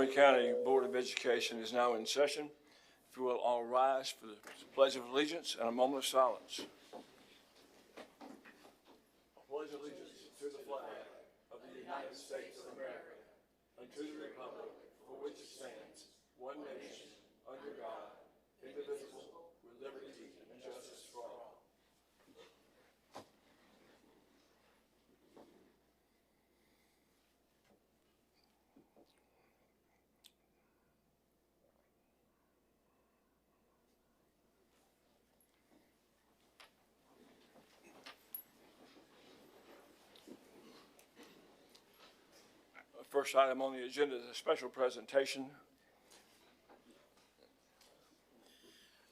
County Board of Education is now in session. If you will all rise for the Pledge of Allegiance and a moment of silence. I pledge allegiance to the flag of the United States of America and to the republic for which it stands, one nation, under God, indivisible, with liberty and justice for all. First item on the agenda is a special presentation.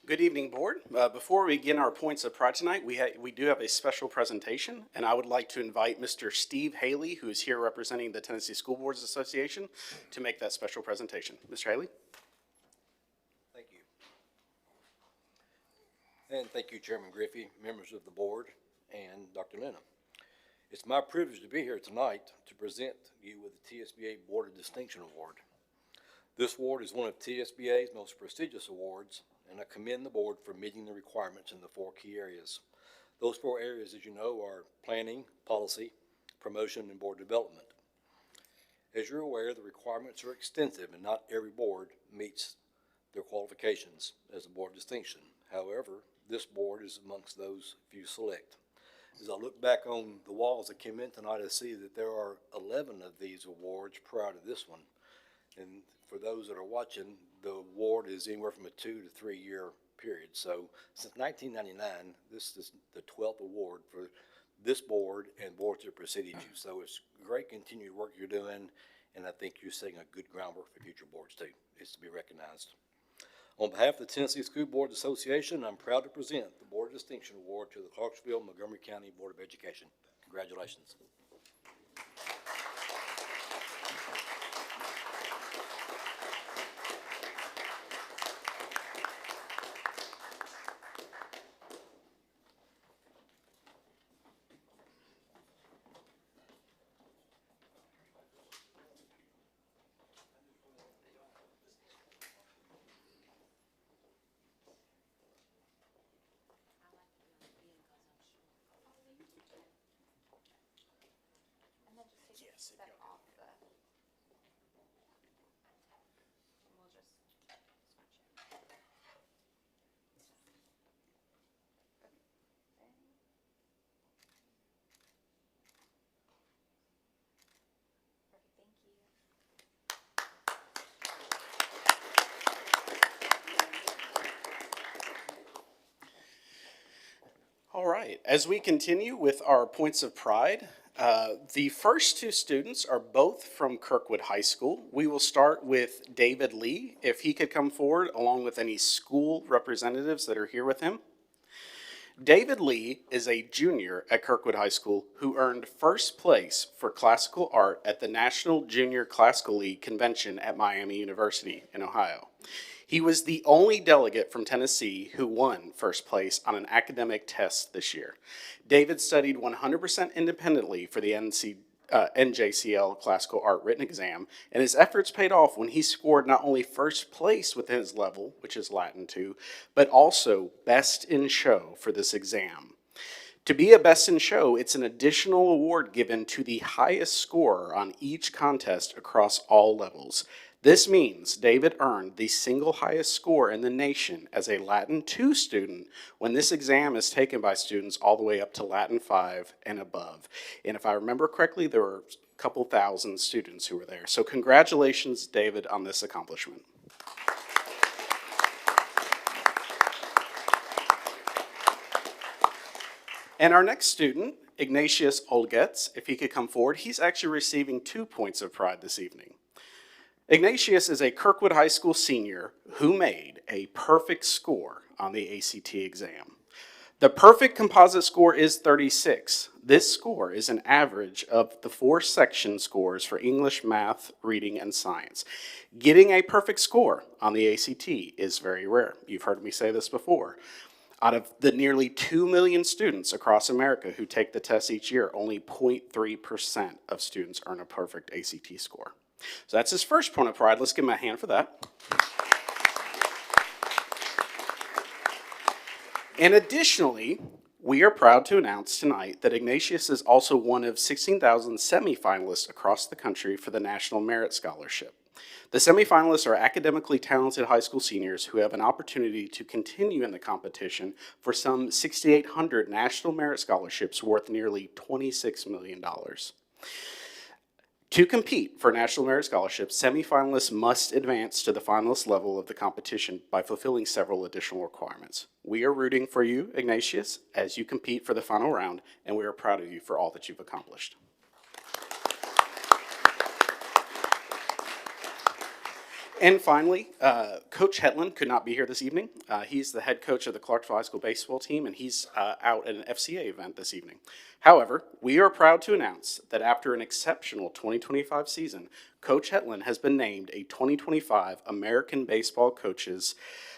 Good evening, Board. Before we begin our points of pride tonight, we do have a special presentation, and I would like to invite Mr. Steve Haley, who is here representing the Tennessee School Boards Association, to make that special presentation. Mr. Haley? Thank you. And thank you, Chairman Griffey, members of the board, and Dr. Lena. It's my privilege to be here tonight to present you with the TSBA Board of Distinction Award. This award is one of TSBA's most prestigious awards, and I commend the board for meeting the requirements in the 4 key areas. Those 4 areas, as you know, are planning, policy, promotion, and board development. As you're aware, the requirements are extensive, and not every board meets their qualifications as a board of distinction. However, this board is amongst those few select. As I look back on the walls that came in tonight, I see that there are 11 of these awards prior to this one. And for those that are watching, the award is anywhere from a 2 to 3 year period. So since 1999, this is the 12th award for this board and boards that preceded you. So it's great continued work you're doing, and I think you're setting a good groundwork for future boards too. It's to be recognized. On behalf of the Tennessee School Boards Association, I'm proud to present the Board of Distinction Award to the Clarksville-Montgomery County Board of Education. Congratulations. Yes, That off the, we'll just switch it. Okay. Perfect, thank you. All right, as we continue with our points of pride, the first 2 students are both from Kirkwood High School. We will start with David Lee, if he could come forward, along with any school representatives that are here with him. David Lee is a junior at Kirkwood High School who earned first place for classical art at the National Junior Classical League Convention at Miami University in Ohio. He was the only delegate from Tennessee who won first place on an academic test this year. David studied 100% independently for the NJCL Classical Art Written Exam, and his efforts paid off when he scored not only first place within his level, which is Latin 2, but also Best in Show for this exam. To be a Best in Show, it's an additional award given to the highest scorer on each contest across all levels. This means David earned the single highest score in the nation as a Latin 2 student when this exam is taken by students all the way up to Latin 5 and above. And if I remember correctly, there were a couple thousand students who were there. So congratulations, David, on this accomplishment. And our next student, Ignatius Olgetz, if he could come forward, he's actually receiving 2 points of pride this evening. Ignatius is a Kirkwood High School senior who made a perfect score on the ACT exam. The perfect composite score is 36. This score is an average of the 4 section scores for English, math, reading, and science. Getting a perfect score on the ACT is very rare. You've heard me say this before. Out of the nearly 2 million students across America who take the test each year, only 0.3% of students earn a perfect ACT score. So that's his first point of pride. Let's give him a hand for that. And additionally, we are proud to announce tonight that Ignatius is also one of 16,000 semifinalists across the country for the National Merit Scholarship. The semifinalists are academically talented high school seniors who have an opportunity to continue in the competition for some 6,800 National Merit Scholarships worth nearly $26 million. To compete for National Merit Scholarships, semifinalists must advance to the finalist level of the competition by fulfilling several additional requirements. We are rooting for you, Ignatius, as you compete for the final round, and we are proud of you for all that you've accomplished. And finally, Coach Hetland could not be here this evening. He's the head coach of the Clarksville High School baseball team, and he's out at an FCA event this evening. However, we are proud to announce that after an exceptional 2025 season, Coach Hetland has been named a 2025 American Baseball Coaches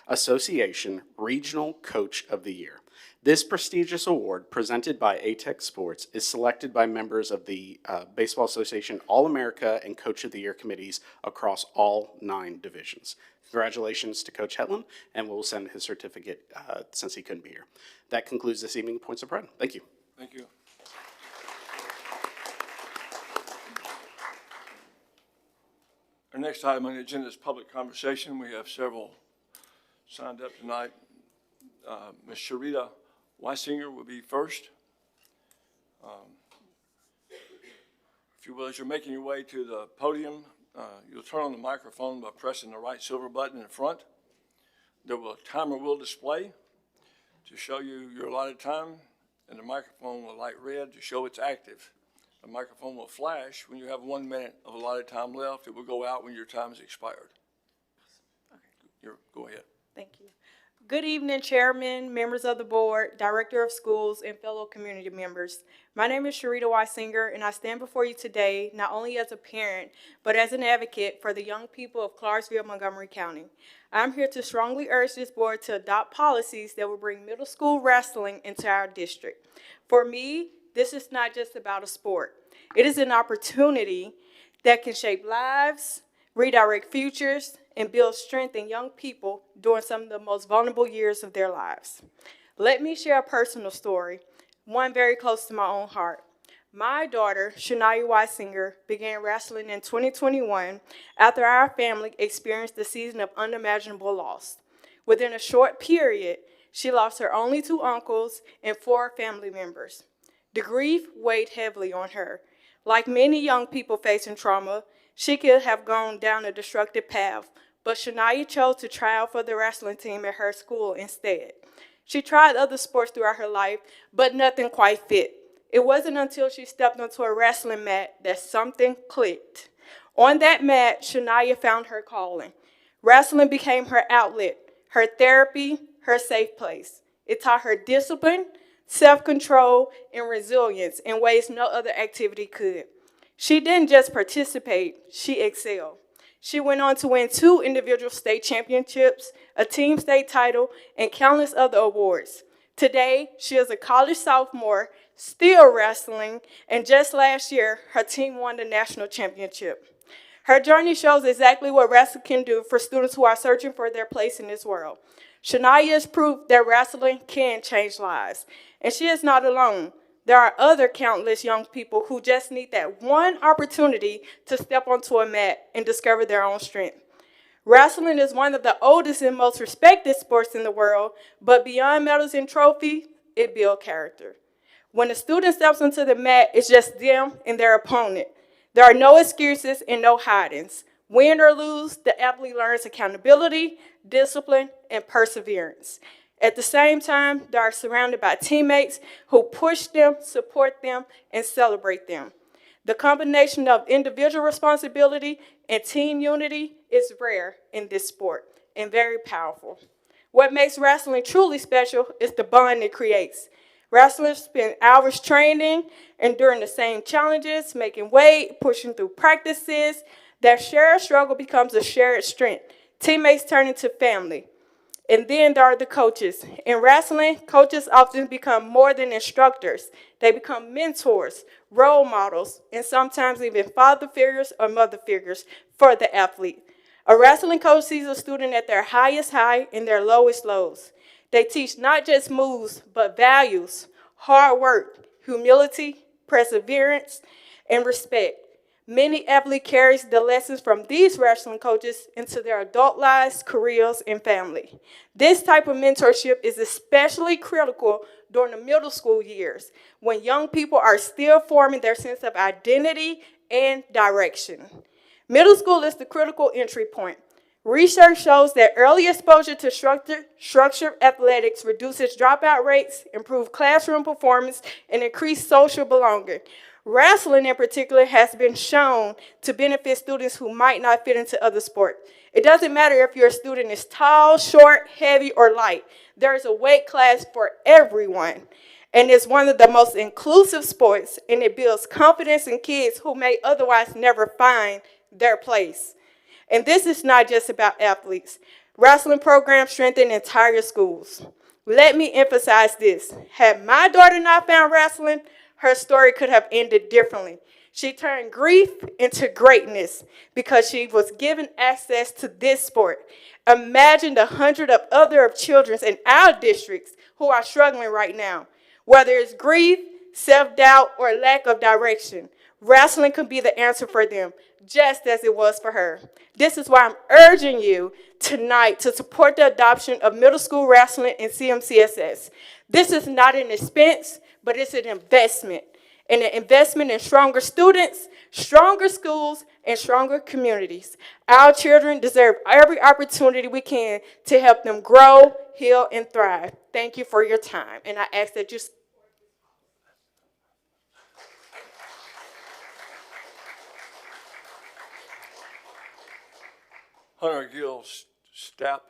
Association Regional Coach of the Year. This prestigious award, presented by ATEC Sports, is selected by members of the Baseball Association All-America and Coach of the Year committees across all 9 divisions. Congratulations to Coach Hetland, and we'll send his certificate since he couldn't be here. That concludes this evening's Points of Pride. Thank you. Thank you. Our next item on the agenda is public conversation. We have several signed up tonight. Ms. Sharita Weisinger will be first. If you will, as you're making your way to the podium, you'll turn on the microphone by pressing the right silver button in front. A timer will display to show you your allotted time, and the microphone will light red to show it's active. The microphone will flash when you have 1 minute of allotted time left. It will go out when your time is expired. Go ahead. Thank you. Good evening, Chairman, members of the board, Director of Schools, and fellow community members. My name is Sharita Weisinger, and I stand before you today not only as a parent, but as an advocate for the young people of Clarksville-Montgomery County. I'm here to strongly urge this board to adopt policies that will bring middle school wrestling into our district. For me, this is not just about a sport. It is an opportunity that can shape lives, redirect futures, and build strength in young people during some of the most vulnerable years of their lives. Let me share a personal story, one very close to my own heart. My daughter, Shania Weisinger, began wrestling in 2021 after our family experienced a season of unimaginable loss. Within a short period, she lost her only 2 uncles and 4 family members. The grief weighed heavily on her. Like many young people facing trauma, she could have gone down a destructive path, but Shania chose to try out for the wrestling team at her school instead. She tried other sports throughout her life, but nothing quite fit. It wasn't until she stepped onto a wrestling mat that something clicked. On that mat, Shania found her calling. Wrestling became her outlet, her therapy, her safe place. It taught her discipline, self-control, and resilience in ways no other activity could. She didn't just participate, she excelled. She went on to win 2 individual state championships, a team state title, and countless other awards. Today, she is a college sophomore, still wrestling, and just last year, her team won the national championship. Her journey shows exactly what wrestling can do for students who are searching for their place in this world. Shania is proof that wrestling can change lives, and she is not alone. There are other countless young people who just need that one opportunity to step onto a mat and discover their own strength. Wrestling is one of the oldest and most respected sports in the world, but beyond medals and trophies, it builds character. When a student steps onto the mat, it's just them and their opponent. There are no excuses and no hidings. Win or lose, the athlete learns accountability, discipline, and perseverance. At the same time, they are surrounded by teammates who push them, support them, and celebrate them. The combination of individual responsibility and team unity is rare in this sport and very powerful. What makes wrestling truly special is the bond it creates. Wrestlers spend hours training, enduring the same challenges, making weight, pushing through practices. That shared struggle becomes a shared strength. Teammates turn into family. And then there are the coaches. In wrestling, coaches often become more than instructors. They become mentors, role models, and sometimes even father figures or mother figures for the athlete. A wrestling coach sees a student at their highest high and their lowest lows. They teach not just moves, but values, hard work, humility, perseverance, and respect. Many athletes carry the lessons from these wrestling coaches into their adult lives, careers, and family. This type of mentorship is especially critical during the middle school years, when young people are still forming their sense of identity and direction. Middle school is the critical entry point. Research shows that early exposure to structured athletics reduces dropout rates, improves classroom performance, and increases social belonging. Wrestling, in particular, has been shown to benefit students who might not fit into other sports. It doesn't matter if your student is tall, short, heavy, or light. There is a weight class for everyone. And it's one of the most inclusive sports, and it builds confidence in kids who may otherwise never find their place. And this is not just about athletes. Wrestling programs strengthen entire schools. Let me emphasize this. Had my daughter not found wrestling, her story could have ended differently. She turned grief into greatness because she was given access to this sport. Imagine the hundred of other children in our districts who are struggling right now. Whether it's grief, self-doubt, or lack of direction, wrestling can be the answer for them, just as it was for her. This is why I'm urging you tonight to support the adoption of middle school wrestling in CMCSS. This is not an expense, but it's an investment. And an investment in stronger students, stronger schools, and stronger communities. Our children deserve every opportunity we can to help them grow, heal, and thrive. Thank you for your time. And I ask that you Hunter Gill Stapp.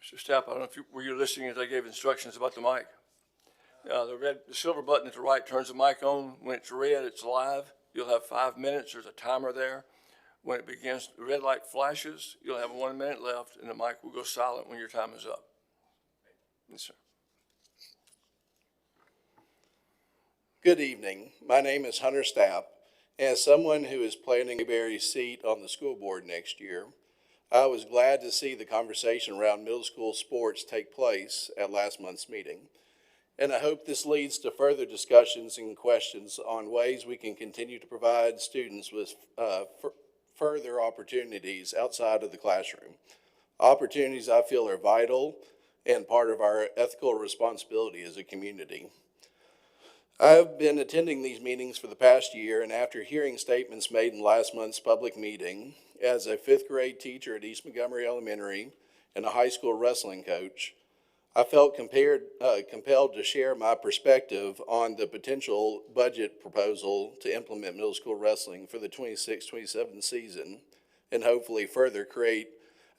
Mr. Stapp, I don't know if were you listening as I gave instructions about the mic? The silver button at the right turns the mic on. When it's red, it's live. You'll have 5 minutes. There's a timer there. When it begins, the red light flashes. You'll have 1 minute left, and the mic will go silent when your time is up. Yes, sir. Good evening. My name is Hunter Stapp. As someone who is planning a Berry seat on the school board next year, I was glad to see the conversation around middle school sports take place at last month's meeting. And I hope this leads to further discussions and questions on ways we can continue to provide students with further opportunities outside of the classroom. Opportunities I feel are vital and part of our ethical responsibility as a community. I've been attending these meetings for the past year, and after hearing statements made in last month's public meeting, as a 5th grade teacher at East Montgomery Elementary and a high school wrestling coach, I felt compelled to share my perspective on the potential budget proposal to implement middle school wrestling for the 26-27 season, and hopefully further create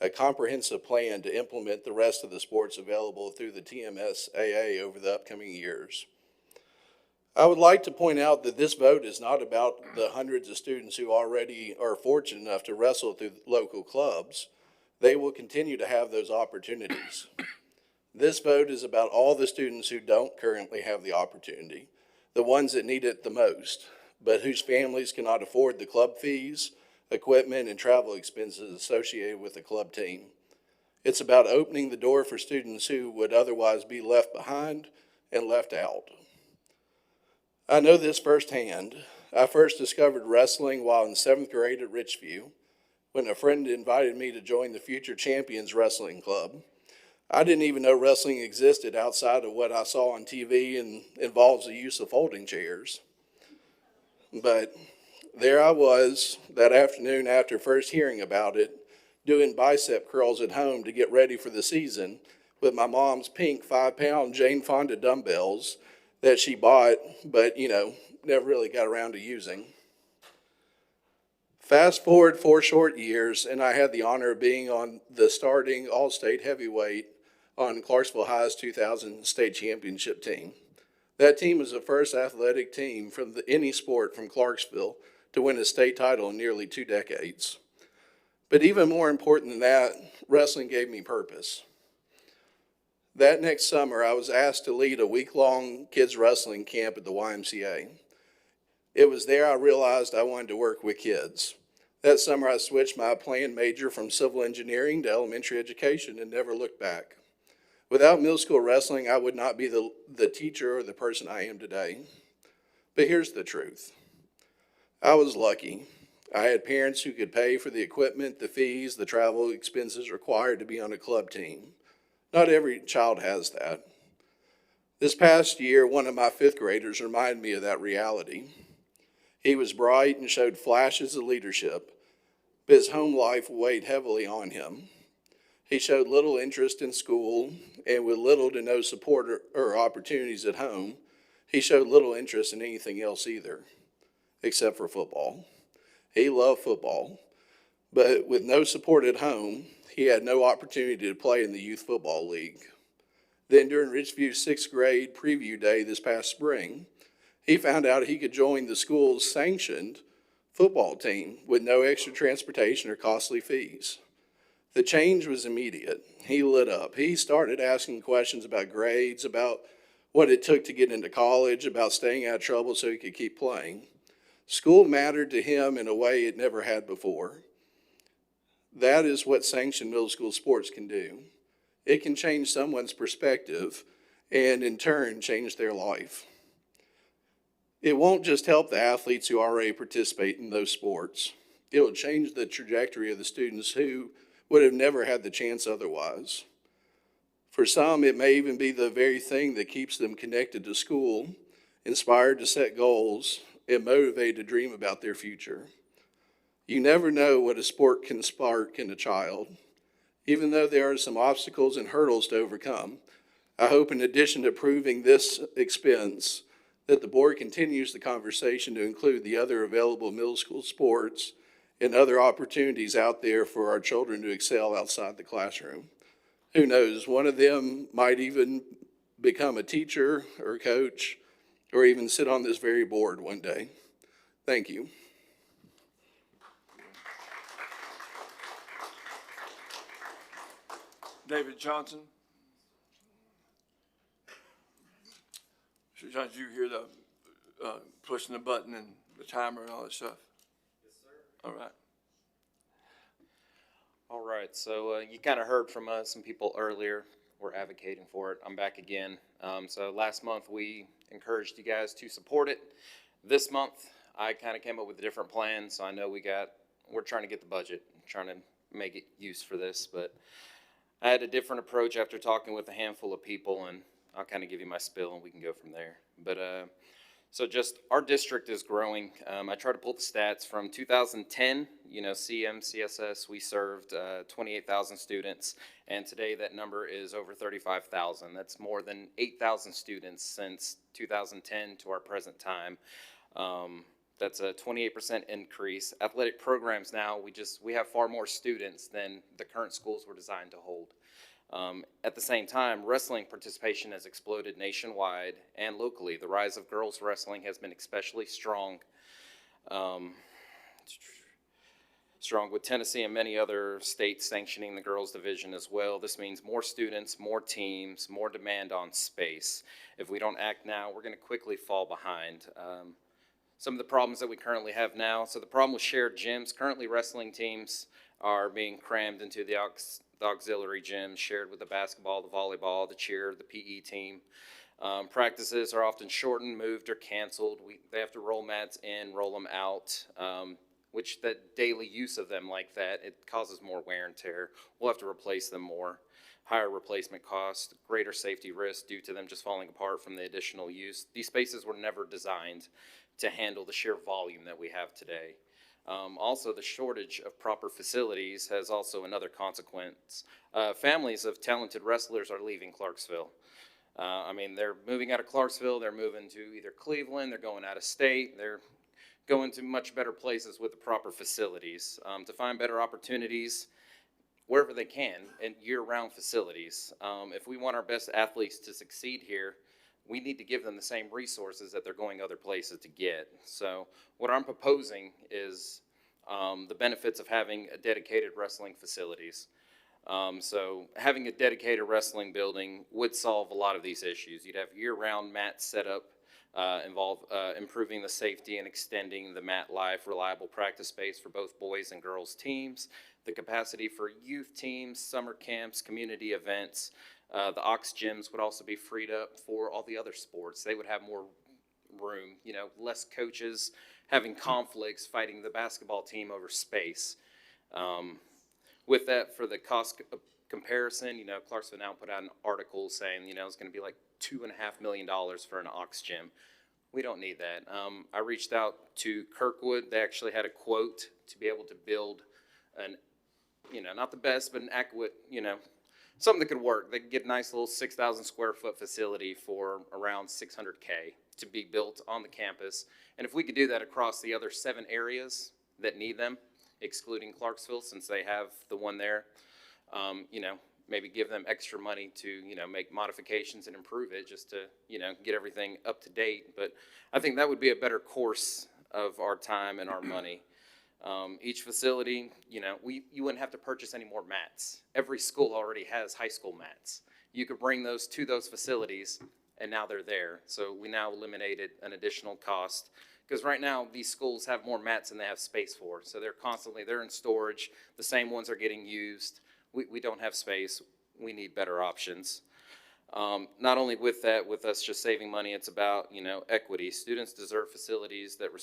a comprehensive plan to implement the rest of the sports available through the TMSAA over the upcoming years. I would like to point out that this vote is not about the hundreds of students who already are fortunate enough to wrestle through local clubs. They will continue to have those opportunities. This vote is about all the students who don't currently have the opportunity, the ones that need it the most, but whose families cannot afford the club fees, equipment, and travel expenses associated with the club team. It's about opening the door for students who would otherwise be left behind and left out. I know this firsthand. I first discovered wrestling while in 7th grade at Richview, when a friend invited me to join the Future Champions Wrestling Club. I didn't even know wrestling existed outside of what I saw on TV and involves the use of folding chairs. But there I was that afternoon after first hearing about it, doing bicep curls at home to get ready for the season with my mom's pink 5-pound Jane Fonda dumbbells that she bought, but, never really got around to using. Fast forward 4 short years, and I had the honor of being on the starting all-state heavyweight on Clarksville High's 2000 state championship team. That team was the first athletic team from any sport from Clarksville to win a state title in nearly 2 decades. But even more important than that, wrestling gave me purpose. That next summer, I was asked to lead a week-long kids wrestling camp at the YMCA. It was there I realized I wanted to work with kids. That summer, I switched my planned major from civil engineering to elementary education and never looked back. Without middle school wrestling, I would not be the teacher or the person I am today. But here's the truth. I was lucky. I had parents who could pay for the equipment, the fees, the travel expenses required to be on a club team. Not every child has that. This past year, one of my fifth graders reminded me of that reality. He was bright and showed flashes of leadership, but his home life weighed heavily on him. He showed little interest in school, and with little to no support or opportunities at home, he showed little interest in anything else either, except for football. He loved football, but with no support at home, he had no opportunity to play in the youth football league. Then during Richview's sixth grade preview day this past spring, he found out he could join the school's sanctioned football team with no extra transportation or costly fees. The change was immediate. He lit up. He started asking questions about grades, about what it took to get into college, about staying out of trouble so he could keep playing. School mattered to him in a way it never had before. That is what sanctioned middle school sports can do. It can change someone's perspective and in turn change their life. It won't just help the athletes who already participate in those sports. It will change the trajectory of the students who would have never had the chance otherwise. For some, it may even be the very thing that keeps them connected to school, inspired to set goals, and motivated to dream about their future. You never know what a sport can spark in a child. Even though there are some obstacles and hurdles to overcome, I hope in addition to proving this expense, that the board continues the conversation to include the other available middle school sports and other opportunities out there for our children to excel outside the classroom. Who knows, one of them might even become a teacher or coach or even sit on this very board one day. Thank you. David Johnson. Mr. Johnson, you hear the pushing the button and the timer and all that stuff? Yes, sir. All right. All right, so you kind of heard from some people earlier. We're advocating for it. I'm back again. So last month we encouraged you guys to support it. This month I kind of came up with a different plan. So I know we're trying to get the budget, trying to make it use for this, but I had a different approach after talking with a handful of people, and I'll kind of give you my spill and we can go from there. But so just our district is growing. I tried to pull the stats from 2010, CMCSS, we served 28,000 students, and today that number is over 35,000. That's more than 8,000 students since 2010 to our present time. That's a 28% increase. Athletic programs now, we have far more students than the current schools were designed to hold. At the same time, wrestling participation has exploded nationwide and locally. The rise of girls wrestling has been especially strong. Strong with Tennessee and many other states sanctioning the girls division as well. This means more students, more teams, more demand on space. If we don't act now, we're going to quickly fall behind. Some of the problems that we currently have now. So the problem with shared gyms. Currently wrestling teams are being crammed into the auxiliary gym, shared with the basketball, the volleyball, the cheer, the PE team. Practices are often shortened, moved, or canceled. They have to roll mats in, roll them out, which the daily use of them like that, it causes more wear and tear. We'll have to replace them more. Higher replacement costs, greater safety risk due to them just falling apart from the additional use. These spaces were never designed to handle the sheer volume that we have today. Also, the shortage of proper facilities has also another consequence. Families of talented wrestlers are leaving Clarksville. They're moving out of Clarksville, they're moving to either Cleveland, they're going out of state, they're going to much better places with the proper facilities to find better opportunities wherever they can in year-round facilities. If we want our best athletes to succeed here, we need to give them the same resources that they're going other places to get. So what I'm proposing is the benefits of having a dedicated wrestling facilities. So having a dedicated wrestling building would solve a lot of these issues. You'd have year-round mats set up, improving the safety and extending the mat life, reliable practice space for both boys and girls teams, the capacity for youth teams, summer camps, community events. The Ox gyms would also be freed up for all the other sports. They would have more room, less coaches having conflicts, fighting the basketball team over space. With that, for the cost comparison, Clarksville now put out an article saying, it's going to be like $2.5 million for an Ox gym. We don't need that. I reached out to Kirkwood. They actually had a quote to be able to build an, not the best, but an adequate, something that could work. They could get a nice little 6,000 square foot facility for around $600K to be built on the campus. And if we could do that across the other 7 areas that need them, excluding Clarksville, since they have the one there, maybe give them extra money to, make modifications and improve it just to, get everything up to date. But I think that would be a better course of our time and our money. Each facility, you wouldn't have to purchase any more mats. Every school already has high school mats. You could bring those to those facilities, and now they're there. So we now eliminated an additional cost. Because right now, these schools have more mats than they have space for. So they're in storage. The same ones are getting used. We don't have space. We need better options. Not only with that, with us just saving money, it's about, equity. Students deserve facilities that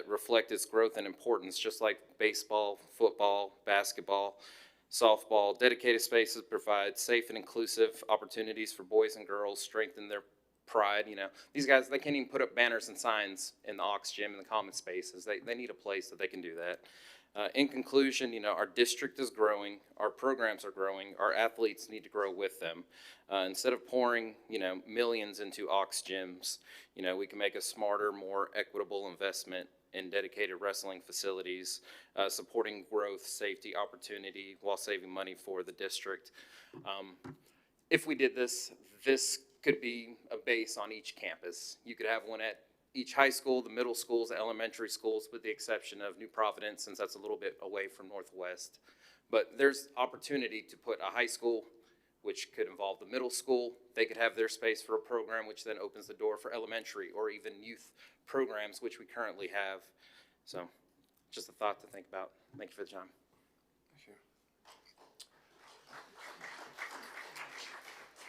reflect its growth and importance, just like baseball, football, basketball, softball. Dedicated spaces provide safe and inclusive opportunities for boys and girls, strengthen their pride. These guys, they can't even put up banners and signs in the Ox gym and the common spaces. They need a place that they can do that. In conclusion, our district is growing, our programs are growing, our athletes need to grow with them. Instead of pouring, millions into Ox gyms, we can make a smarter, more equitable investment in dedicated wrestling facilities, supporting growth, safety, opportunity, while saving money for the district. If we did this could be a base on each campus. You could have one at each high school, the middle schools, the elementary schools, with the exception of New Providence, since that's a little bit away from Northwest. But there's opportunity to put a high school, which could involve the middle school. They could have their space for a program, which then opens the door for elementary or even youth programs, which we currently have. So just a thought to think about. Thank you for the time.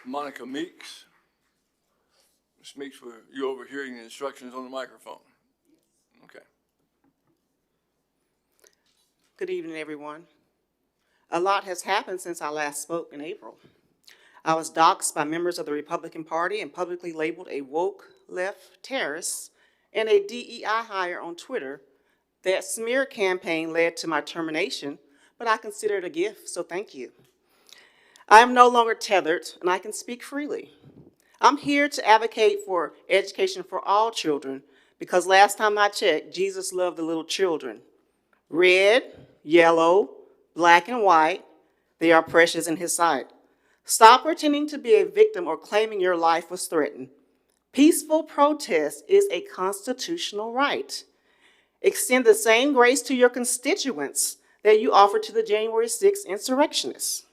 Monica Meeks. Ms. Meeks, were you overhearing the instructions on the microphone? Okay. Good evening, everyone. A lot has happened since I last spoke in April. I was doxxed by members of the Republican Party and publicly labeled a woke left terrorist and a DEI hire on Twitter. That smear campaign led to my termination, but I consider it a gift, so thank you. I am no longer tethered, and I can speak freely. I'm here to advocate for education for all children because last time I checked, Jesus loved the little children. Red, yellow, black, and white, they are precious in his sight. Stop pretending to be a victim or claiming your life was threatened. Peaceful protest is a constitutional right. Extend the same grace to your constituents that you offered to the January 6th insurrectionists.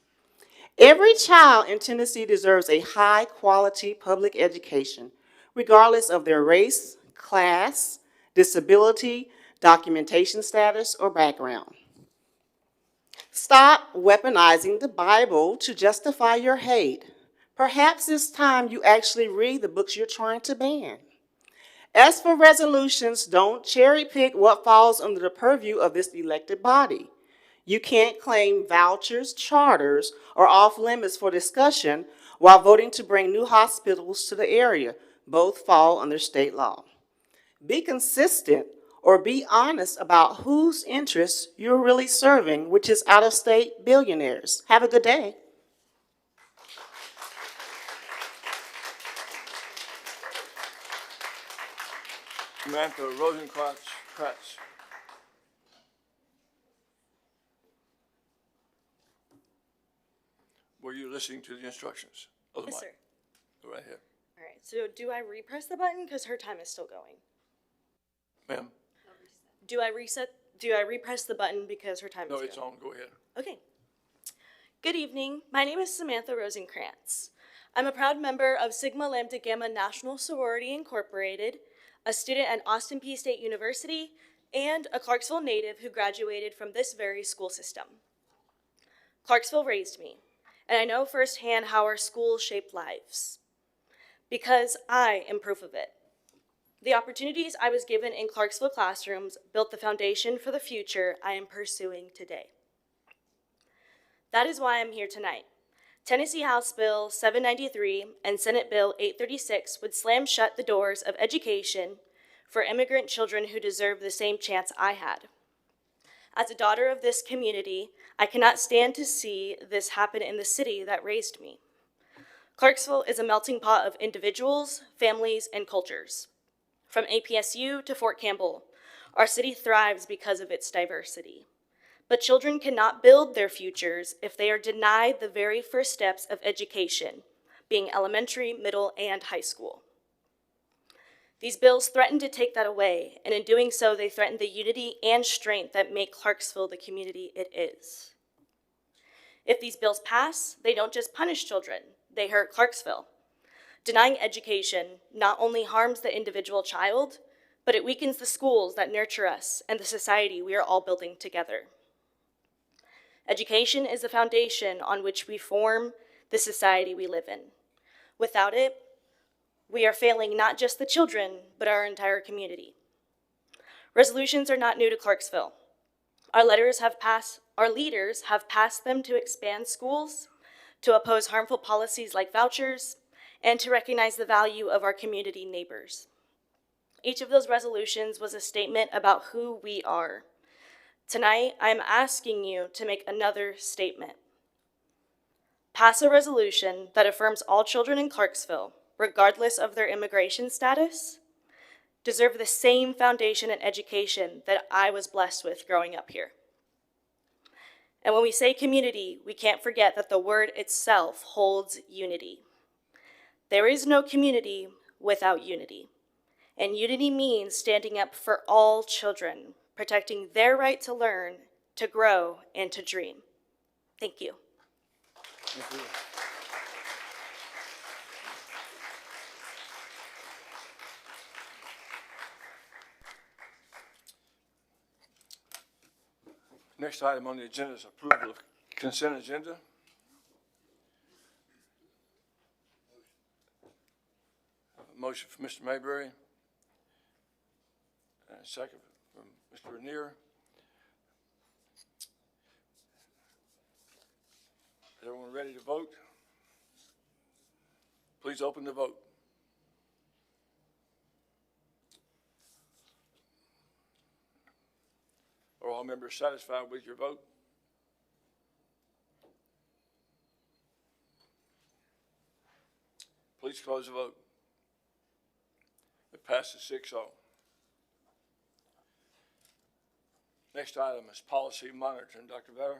Every child in Tennessee deserves a high-quality public education, regardless of their race, class, disability, documentation status, or background. Stop weaponizing the Bible to justify your hate. Perhaps it's time you actually read the books you're trying to ban. As for resolutions, don't cherry-pick what falls under the purview of this elected body. You can't claim vouchers, charters, or off-limits for discussion while voting to bring new hospitals to the area. Both fall under state law. Be consistent or be honest about whose interests you're really serving, which is out-of-state billionaires. Have a good day. Samantha Rosenkratz. Were you listening to the instructions of the Yes, mic? sir. Go right ahead. All right, so do I repress the button? Because her time is still going. Ma'am? Do I reset do I repress the button because her time No, is it's going? on, go ahead. Okay. Good evening. My name is Samantha Rosenkrantz. I'm a proud member of Sigma Lambda Gamma National Sorority Incorporated, a student at Austin Peay State University, and a Clarksville native who graduated from this very school system. Clarksville raised me, and I know firsthand how our schools shaped lives, because I am proof of it. The opportunities I was given in Clarksville classrooms built the foundation for the future I am pursuing today. That is why I'm here tonight. Tennessee House Bill 793 and Senate Bill 836 would slam shut the doors of education for immigrant children who deserve the same chance I had. As a daughter of this community, I cannot stand to see this happen in the city that raised me. Clarksville is a melting pot of individuals, families, and cultures. From APSU to Fort Campbell, our city thrives because of its diversity. But children cannot build their futures if they are denied the very first steps of education, being elementary, middle, and high school. These bills threaten to take that away, and in doing so, they threaten the unity and strength that make Clarksville the community it is. If these bills pass, they don't just punish children, they hurt Clarksville. Denying education not only harms the individual child, but it weakens the schools that nurture us and the society we are all building together. Education is the foundation on which we form the society we live in. Without it, we are failing not just the children, but our entire community. Resolutions are not new to Clarksville. Our leaders have passed them to expand schools, to oppose harmful policies like vouchers, and to recognize the value of our community neighbors. Each of those resolutions was a statement about who we are. Tonight, I'm asking you to make another statement. Pass a resolution that affirms all children in Clarksville, regardless of their immigration status, deserve the same foundation and education that I was blessed with growing up here. And when we say community, we can't forget that the word itself holds unity. There is no community without unity. And unity means standing up for all children, protecting their right to learn, to grow, and to dream. Thank you. Thank you. Next item on the agenda is approval of consent agenda. Motion from Mr. Mayberry. And a second from Mr. Renier. Is everyone ready to vote? Please open the vote. Are all members satisfied with your vote? Please close the vote. It passes 6-0. Next item is policy monitoring. Dr. Vetter.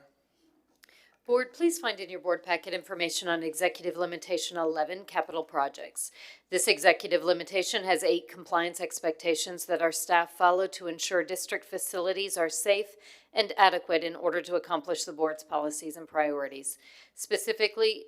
Board, please find in your board packet information on Executive Limitation 11, capital projects. This executive limitation has 8 compliance expectations that our staff follow to ensure district facilities are safe and adequate in order to accomplish the board's policies and priorities. Specifically,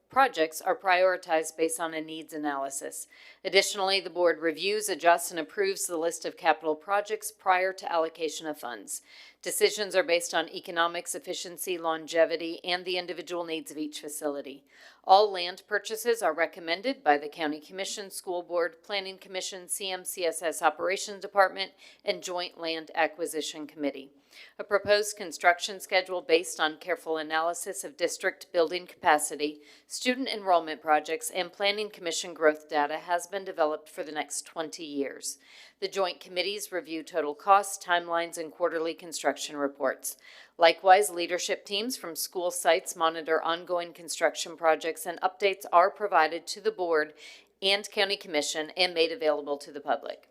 projects are prioritized based on a needs analysis. Additionally, the board reviews, adjusts, and approves the list of capital projects prior to allocation of funds. Decisions are based on economics, efficiency, longevity, and the individual needs of each facility. All land purchases are recommended by the County Commission, School Board, Planning Commission, CMCSS Operations Department, and Joint Land Acquisition Committee. A proposed construction schedule based on careful analysis of district building capacity, student enrollment projects, and Planning Commission growth data has been developed for the next 20 years. The joint committees review total costs, timelines, and quarterly construction reports. Likewise, leadership teams from school sites monitor ongoing construction projects, and updates are provided to the board and County Commission and made available to the public.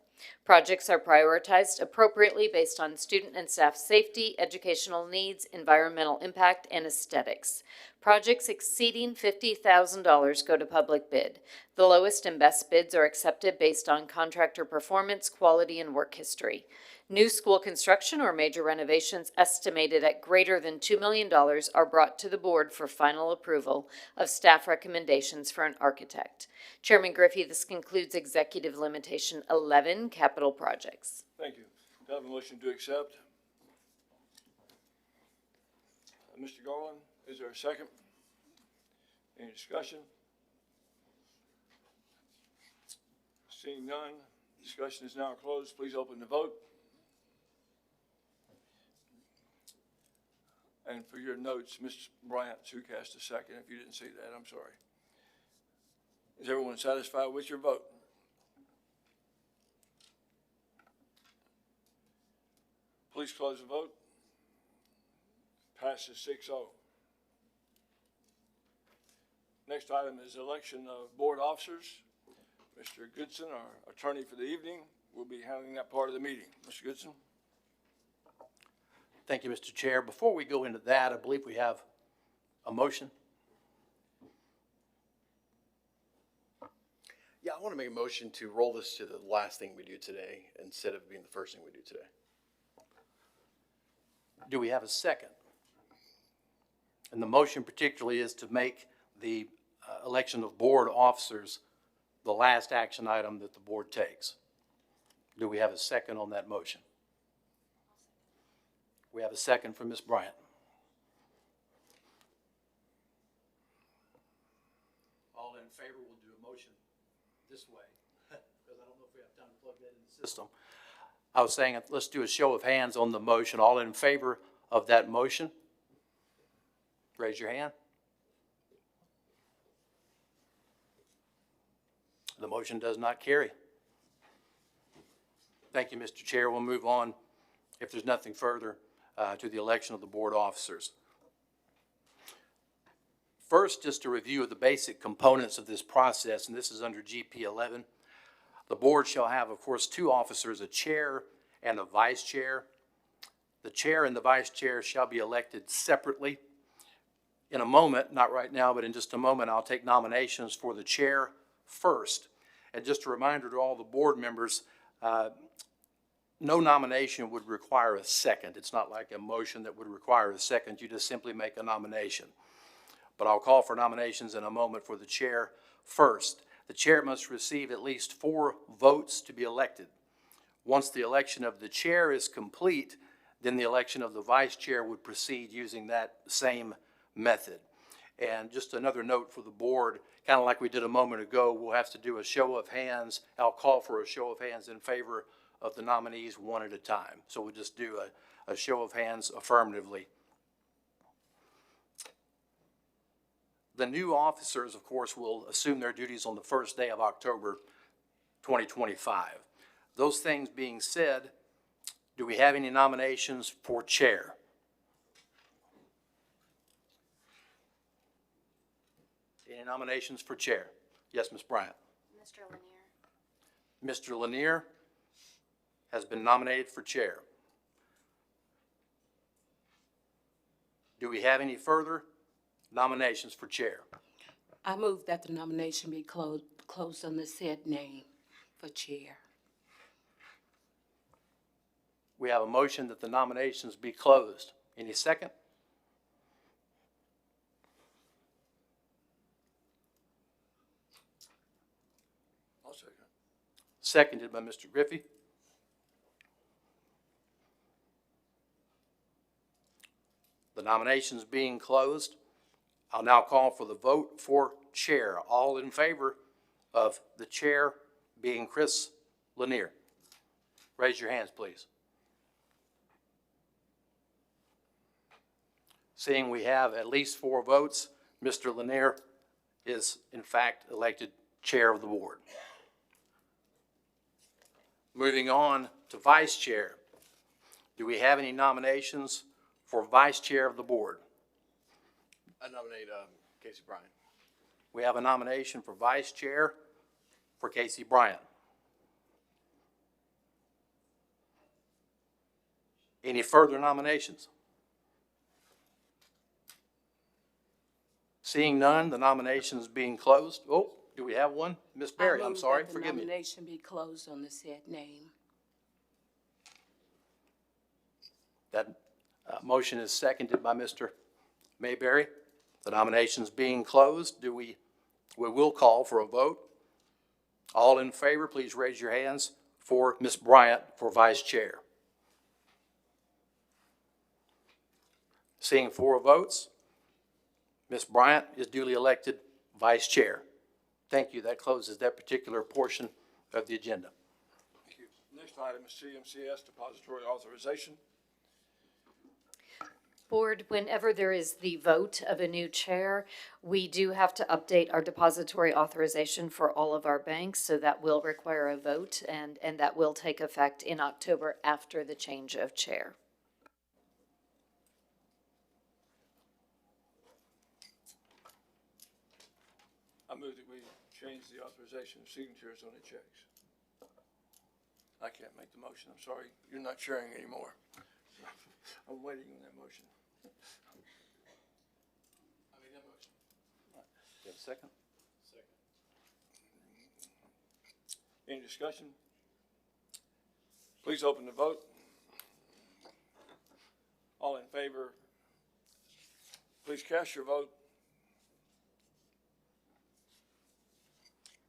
Projects are prioritized appropriately based on student and staff safety, educational needs, environmental impact, and aesthetics. Projects exceeding $50,000 go to public bid. The lowest and best bids are accepted based on contractor performance, quality, and work history. New school construction or major renovations estimated at greater than $2 million are brought to the board for final approval of staff recommendations for an architect. Chairman Griffey, this concludes Executive Limitation 11, Capital Projects. Thank you. Do I have a motion to accept? Mr. Garland, is there a second? Any discussion? Seeing none, discussion is now closed. Please open the vote. And for your notes, Ms. Bryant too cast a second. If you didn't see that, I'm sorry. Is everyone satisfied with your vote? Please close the vote. Passes 6-0. Next item is election of board officers. Mr. Goodson, our attorney for the evening, will be handling that part of the meeting. Mr. Goodson? Thank you, Mr. Chair. Before we go into that, I believe we have a motion. Yeah, I want to make a motion to roll this to the last thing we do today instead of being the first thing we do today. Do we have a second? And the motion particularly is to make the election of board officers the last action item that the board takes. Do we have a second on that motion? We have a second from Ms. Bryant. All in favor, we'll do a motion this way, because I don't know if we have time to plug that in the system. I was saying, let's do a show of hands on the motion. All in favor of that motion? Raise your hand. The motion does not carry. Thank you, Mr. Chair. We'll move on, if there's nothing further, to the election of the board officers. First, just a review of the basic components of this process, and this is under GP 11. The board shall have, of course, two officers, a chair and a vice chair. The chair and the vice chair shall be elected separately. In a moment, not right now, but in just a moment, I'll take nominations for the chair first. And just a reminder to all the board members, no nomination would require a second. It's not like a motion that would require a second. You just simply make a nomination. But I'll call for nominations in a moment for the chair first. The chair must receive at least 4 votes to be elected. Once the election of the chair is complete, then the election of the vice chair would proceed using that same method. And just another note for the board, kind of like we did a moment ago, we'll have to do a show of hands. I'll call for a show of hands in favor of the nominees one at a time. So we'll just do a show of hands affirmatively. The new officers, of course, will assume their duties on the first day of October 2025. Those things being said, do we have any nominations for chair? Any nominations for chair? Yes, Ms. Bryant. Mr. Lanier. Mr. Lanier has been nominated for chair. Do we have any further nominations for chair? I move that the nomination be closed on the said name for chair. We have a motion that the nominations be closed. Any second? I'll second. Seconded by Mr. Griffey. The nominations being closed, I'll now call for the vote for chair. All in favor of the chair being Chris Lanier? Raise your hands, please. Seeing we have at least 4 votes, Mr. Lanier is in fact elected chair of the board. Moving on to vice chair. Do we have any nominations for vice chair of the board? I nominate Casey Bryant. We have a nomination for vice chair for Casey Bryant. Any further nominations? Seeing none, the nominations being closed. Oh, do we have one? Ms. Berry, I'm sorry, forgive me. The nomination be closed on the said name. That motion is seconded by Mr. Mayberry. The nominations being closed, we will call for a vote. All in favor, please raise your hands for Ms. Bryant for vice chair. Seeing 4 votes, Ms. Bryant is duly elected vice chair. Thank you. That closes that particular portion of the agenda. Thank you. Next item is CMCS depository authorization. Board, whenever there is the vote of a new chair, we do have to update our depository authorization for all of our banks, so that will require a vote, and that will take effect in October after the change of chair. I move that we change the authorization of signatures on the checks. I can't make the motion, I'm sorry. You're not chairing anymore. I'm waiting on that motion. I made that motion. You have a second? Second. Any discussion? Please open the vote. All in favor, please cast your vote.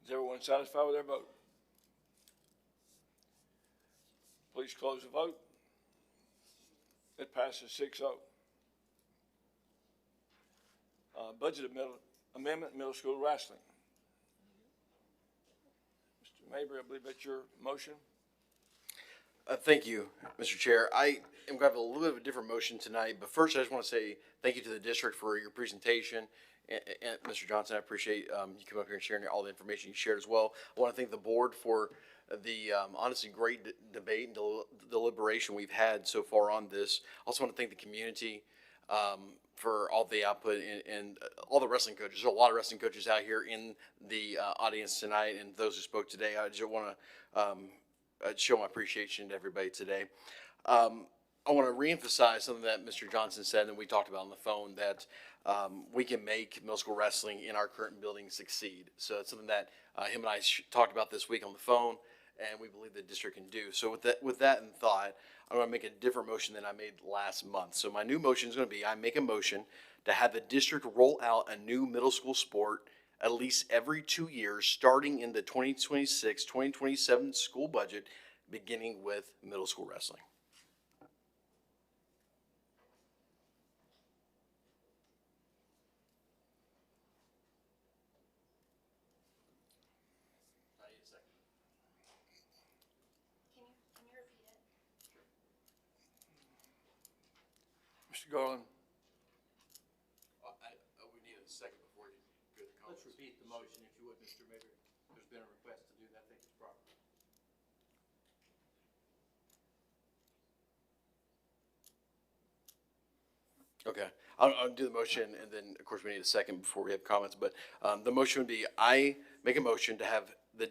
Is everyone satisfied with their vote? Please close the vote. It passes 6-0. Budget amendment, middle school wrestling. Mr. Mabry, I believe that's your motion. Thank you, Mr. Chair. I am going to have a little bit of a different motion tonight, but first I just want to say thank you to the district for your presentation. And Mr. Johnson, I appreciate you coming up here and sharing all the information you shared as well. I want to thank the board for the honestly great debate and deliberation we've had so far on this. I also want to thank the community for all the output and all the wrestling coaches. There's a lot of wrestling coaches out here in the audience tonight, and those who spoke today. I just want to show my appreciation to everybody today. I want to reemphasize something that Mr. Johnson said and we talked about on the phone, that we can make middle school wrestling in our current building succeed. So it's something that him and I talked about this week on the phone, and we believe the district can do. So with that in thought, I'm going to make a different motion than I made last month. So my new motion is going to be, I make a motion to have the district roll out a new middle school sport at least every 2 years, starting in the 2026-2027 school budget, beginning with middle school wrestling. Mr. Garland. We need a second before you go to the comments. Let's repeat the motion, if you would, Mr. Mayberry. There's been a request to do that. I think it's proper. Okay, I'll do the motion, and then, of course, we need a second before we have comments, but the motion would be, I make a motion to have the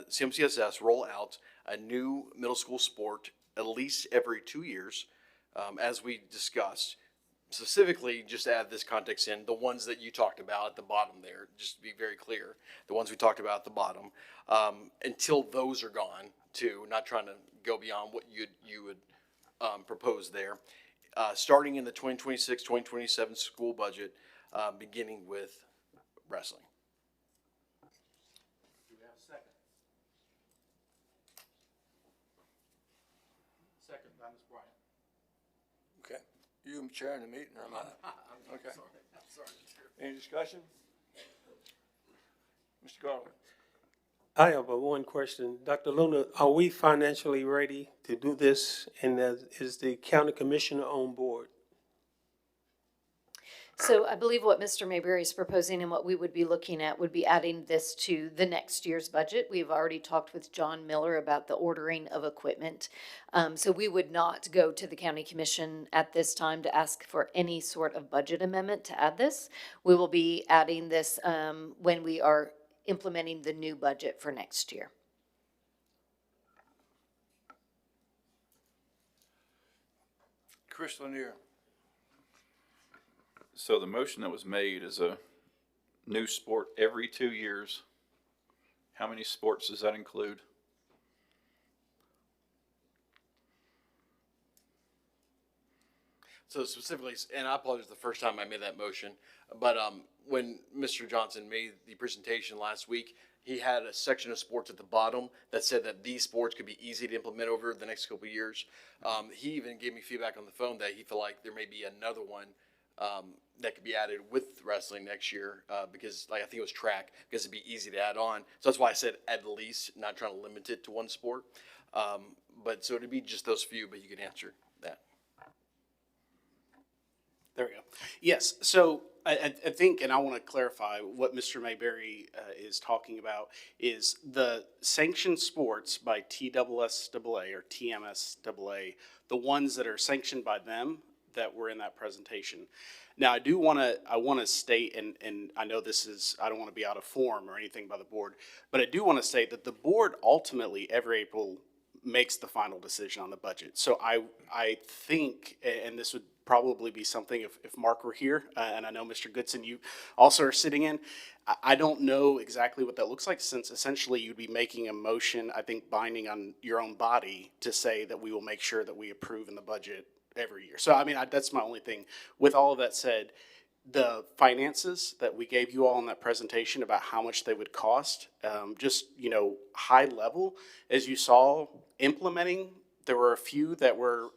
CMCSS roll out a new middle school sport at least every 2 years, as we discussed. Specifically, just to add this context in, the ones that you talked about at the bottom there, just to be very clear, the ones we talked about at the bottom, until those are gone, too, not trying to go beyond what you would propose there. Starting in the 2026-2027 school budget, beginning with wrestling. Do we have a second? Second by Ms. Bryant. Okay. You chairing the meeting, or am I? Okay. I'm sorry. Any discussion? Mr. Garland. I have one question. Dr. Luna, are we financially ready to do this, and is the county commissioner on board? So I believe what Mr. Mayberry is proposing and what we would be looking at would be adding this to the next year's budget. We've already talked with John Miller about the ordering of equipment. So we would not go to the county commission at this time to ask for any sort of budget amendment to add this. We will be adding this when we are implementing the new budget for next year. Chris Lanier. So the motion that was made is a new sport every 2 years. How many sports does that include? So specifically, and I apologize the first time I made that motion, but when Mr. Johnson made the presentation last week, he had a section of sports at the bottom that said that these sports could be easy to implement over the next couple of years. He even gave me feedback on the phone that he felt like there may be another one that could be added with wrestling next year because, like, I think it was track, because it'd be easy to add on. So that's why I said at least, not trying to limit it to one sport. But so it'd be just those few, but you can answer that. There we go. Yes, so I think, and I want to clarify what Mr. Mayberry is talking about, is the sanctioned sports by TSSAA or TMSAA, the ones that are sanctioned by them that were in that presentation. Now, I want to state, and I know this is, I don't want to be out of form or anything by the board, but I do want to state that the board ultimately every April makes the final decision on the budget. So I think, and this would probably be something if Mark were here, and I know Mr. Goodson, you also are sitting in. I don't know exactly what that looks like, since essentially you'd be making a motion, I think, binding on your own body to say that we will make sure that we approve in the budget every year. So, I mean, that's my only thing. With all of that said, the finances that we gave you all in that presentation about how much they would cost, just, high level, as you saw, implementing, there were a few that were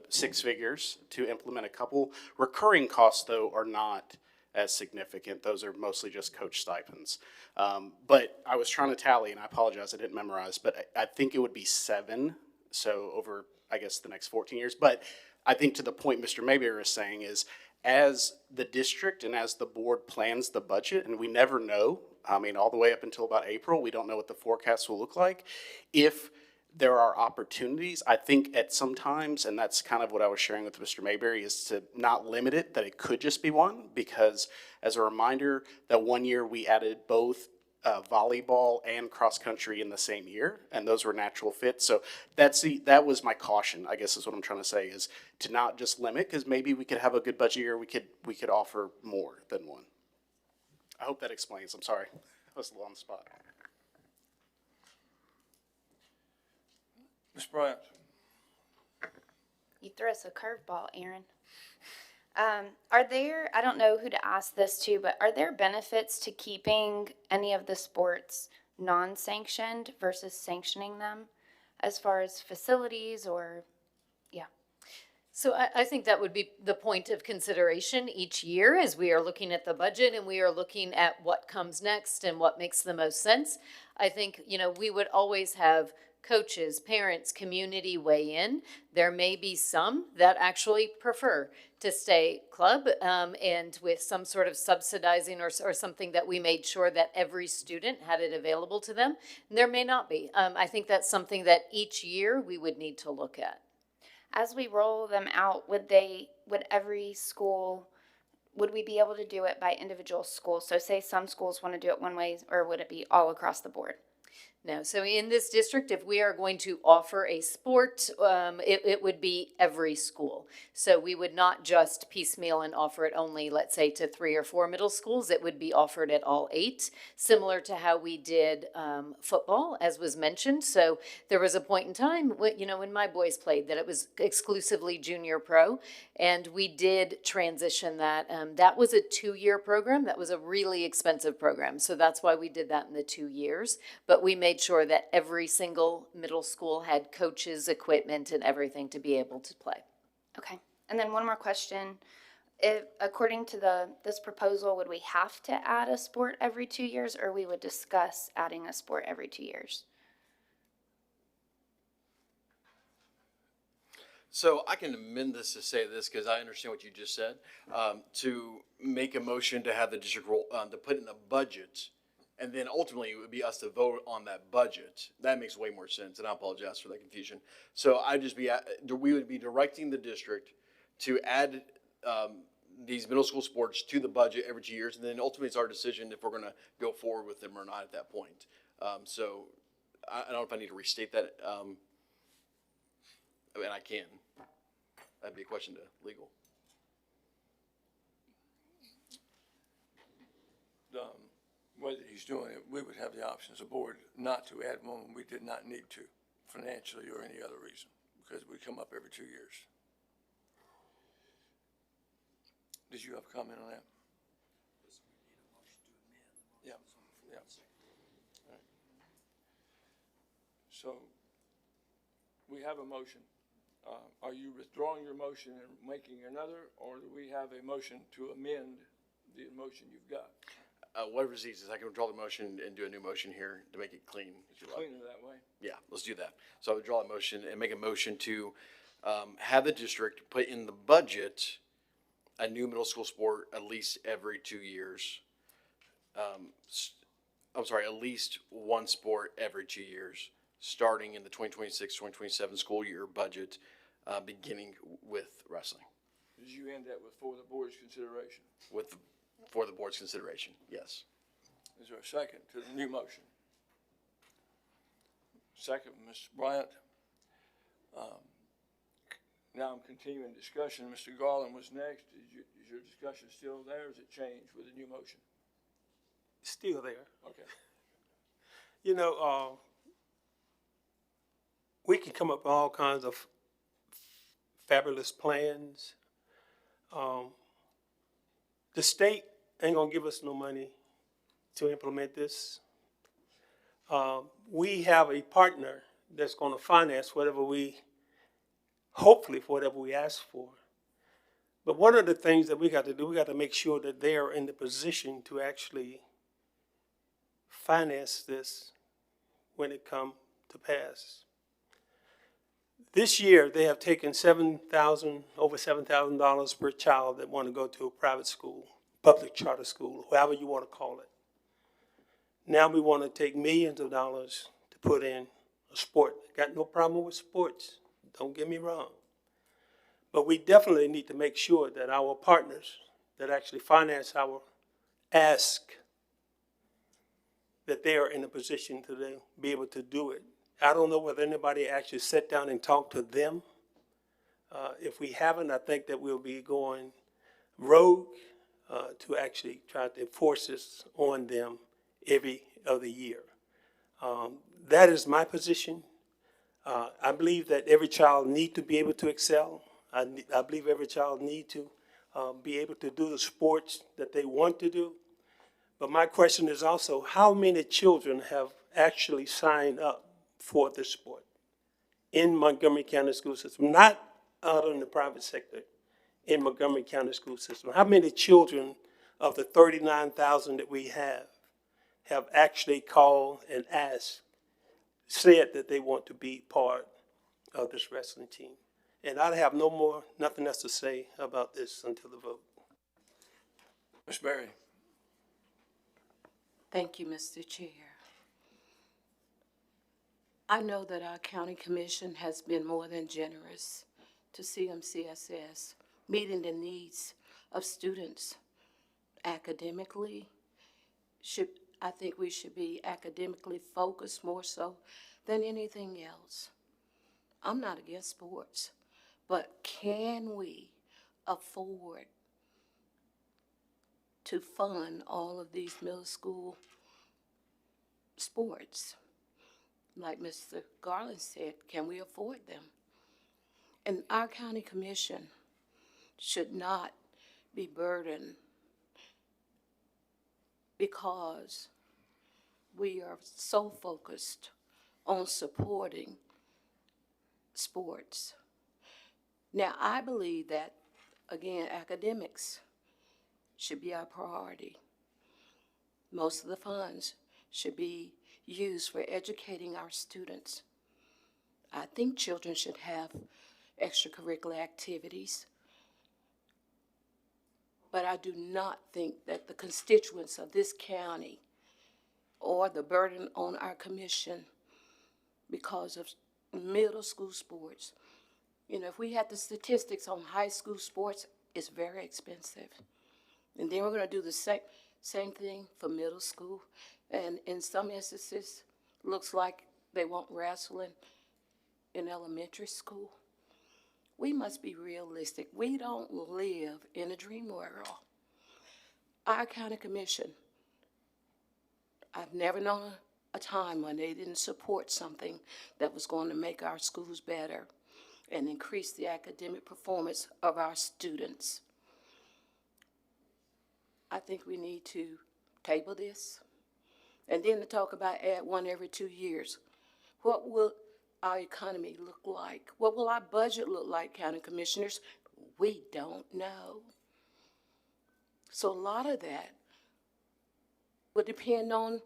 6 figures to implement a couple. Recurring costs, though, are not as significant. Those are mostly just coach stipends. But I was trying to tally, and I apologize, I didn't memorize, but I think it would be 7, so over, I guess, the next 14 years. But I think to the point Mr. Mayberry is saying is, as the district and as the board plans the budget, and we never know, I mean, all the way up until about April, we don't know what the forecast will look like. If there are opportunities, I think at some times, and that's kind of what I was sharing with Mr. Mayberry, is to not limit it, that it could just be one, because as a reminder, that one year we added both volleyball and cross country in the same year, and those were natural fits. So that was my caution, I guess, is what I'm trying to say, is to not just limit, because maybe we could have a good budget year, we could offer more than one. I hope that explains. I'm sorry, I was a little on the spot. Ms. Bryant. You threw us a curveball, Aaron. Are there, I don't know who to ask this to, but are there benefits to keeping any of the sports non-sanctioned versus sanctioning them as far as facilities or, yeah? So I think that would be the point of consideration each year as we are looking at the budget and we are looking at what comes next and what makes the most sense. I think, we would always have coaches, parents, community weigh in. There may be some that actually prefer to stay club and with some sort of subsidizing or something that we made sure that every student had it available to them. And there may not be. I think that's something that each year we would need to look at. As we roll them out, would every school, would we be able to do it by individual schools? So say some schools want to do it one way, or would it be all across the board? No, so in this district, if we are going to offer a sport, it would be every school. So we would not just piecemeal and offer it only, let's say, to 3 or 4 middle schools. It would be offered at all 8, similar to how we did football, as was mentioned. So there was a point in time, when my boys played, that it was exclusively junior pro, and we did transition that. That was a 2-year program. That was a really expensive program. So that's why we did that in the 2 years. But we made sure that every single middle school had coaches, equipment, and everything to be able to play. Okay. And then one more question. If, according to this proposal, would we have to add a sport every 2 years, or we would discuss adding a sport every 2 years? So I can amend this to say this, because I understand what you just said, to make a motion to have the district roll, to put in the budget, and then ultimately it would be us to vote on that budget. That makes way more sense, and I apologize for that confusion. So we would be directing the district to add these middle school sports to the budget every 2 years, and then ultimately it's our decision if we're going to go forward with them or not at that point. So I don't know if I need to restate that. I mean, I can. That'd be a question to legal. Whether he's doing it, we would have the option as a board not to add one when we did not need to, financially or any other reason, because we come up every 2 years. Did you have a comment on that? Yeah, yeah. All right. So, we have a motion. Are you withdrawing your motion and making another, or do we have a motion to amend the motion you've got? Whatever's easiest, I can withdraw the motion and do a new motion here to make it clean. It's cleaner that way. Yeah, let's do that. So I withdraw the motion and make a motion to have the district put in the budget a new middle school sport at least every 2 years. At least one sport every 2 years, starting in the 2026-2027 school year budget, beginning with wrestling. Did you end that with for the board's consideration? For the board's consideration, yes. Is there a second to the new motion? Second, Mr. Bryant. Now I'm continuing discussion. Mr. Garland was next. Is your discussion still there, or has it changed with the new motion? Still there. Okay. You know, we can come up with all kinds of fabulous plans. The state ain't gonna give us no money to implement this. We have a partner that's gonna finance hopefully whatever we ask for. But one of the things that we got to do, we got to make sure that they are in the position to actually finance this when it comes to pass. This year, they have taken over $7,000 per child that want to go to a private school, public charter school, however you want to call it. Now we want to take millions of dollars to put in a sport. Got no problem with sports, don't get me wrong. But we definitely need to make sure that our partners that actually finance our ask, that they are in a position to be able to do it. I don't know whether anybody actually sat down and talked to them. If we haven't, I think that we'll be going rogue to actually try to enforce this on them every other year. That is my position. I believe that every child needs to be able to excel. I believe every child needs to be able to do the sports that they want to do. But my question is also, how many children have actually signed up for this sport in Montgomery County school system, not out in the private sector, in Montgomery County school system? How many children of the 39,000 that we have actually called and said that they want to be part of this wrestling team? And I have nothing else to say about this until the vote. Ms. Berry. Thank you, Mr. Chair. I know that our county commission has been more than generous to CMCSS, meeting the needs of students academically. I think we should be academically focused more so than anything else. I'm not against sports, but can we afford to fund all of these middle school sports? Like Mr. Garland said, can we afford them? And our county commission should not be burdened because we are so focused on supporting sports. Now, I believe that, again, academics should be our priority. Most of the funds should be used for educating our students. I think children should have extracurricular activities, but I do not think that the constituents of this county or the burden on our commission because of middle school sports. You know, if we had the statistics on high school sports, it's very expensive. And then we're going to do the same thing for middle school. And in some instances, looks like they want wrestling in elementary school. We must be realistic. We don't live in a dream world. Our county commission, I've never known a time when they didn't support something that was going to make our schools better and increase the academic performance of our students. I think we need to table this. And then to talk about add one every 2 years. What will our economy look like? What will our budget look like, county commissioners? We don't know. So a lot of that will depend on,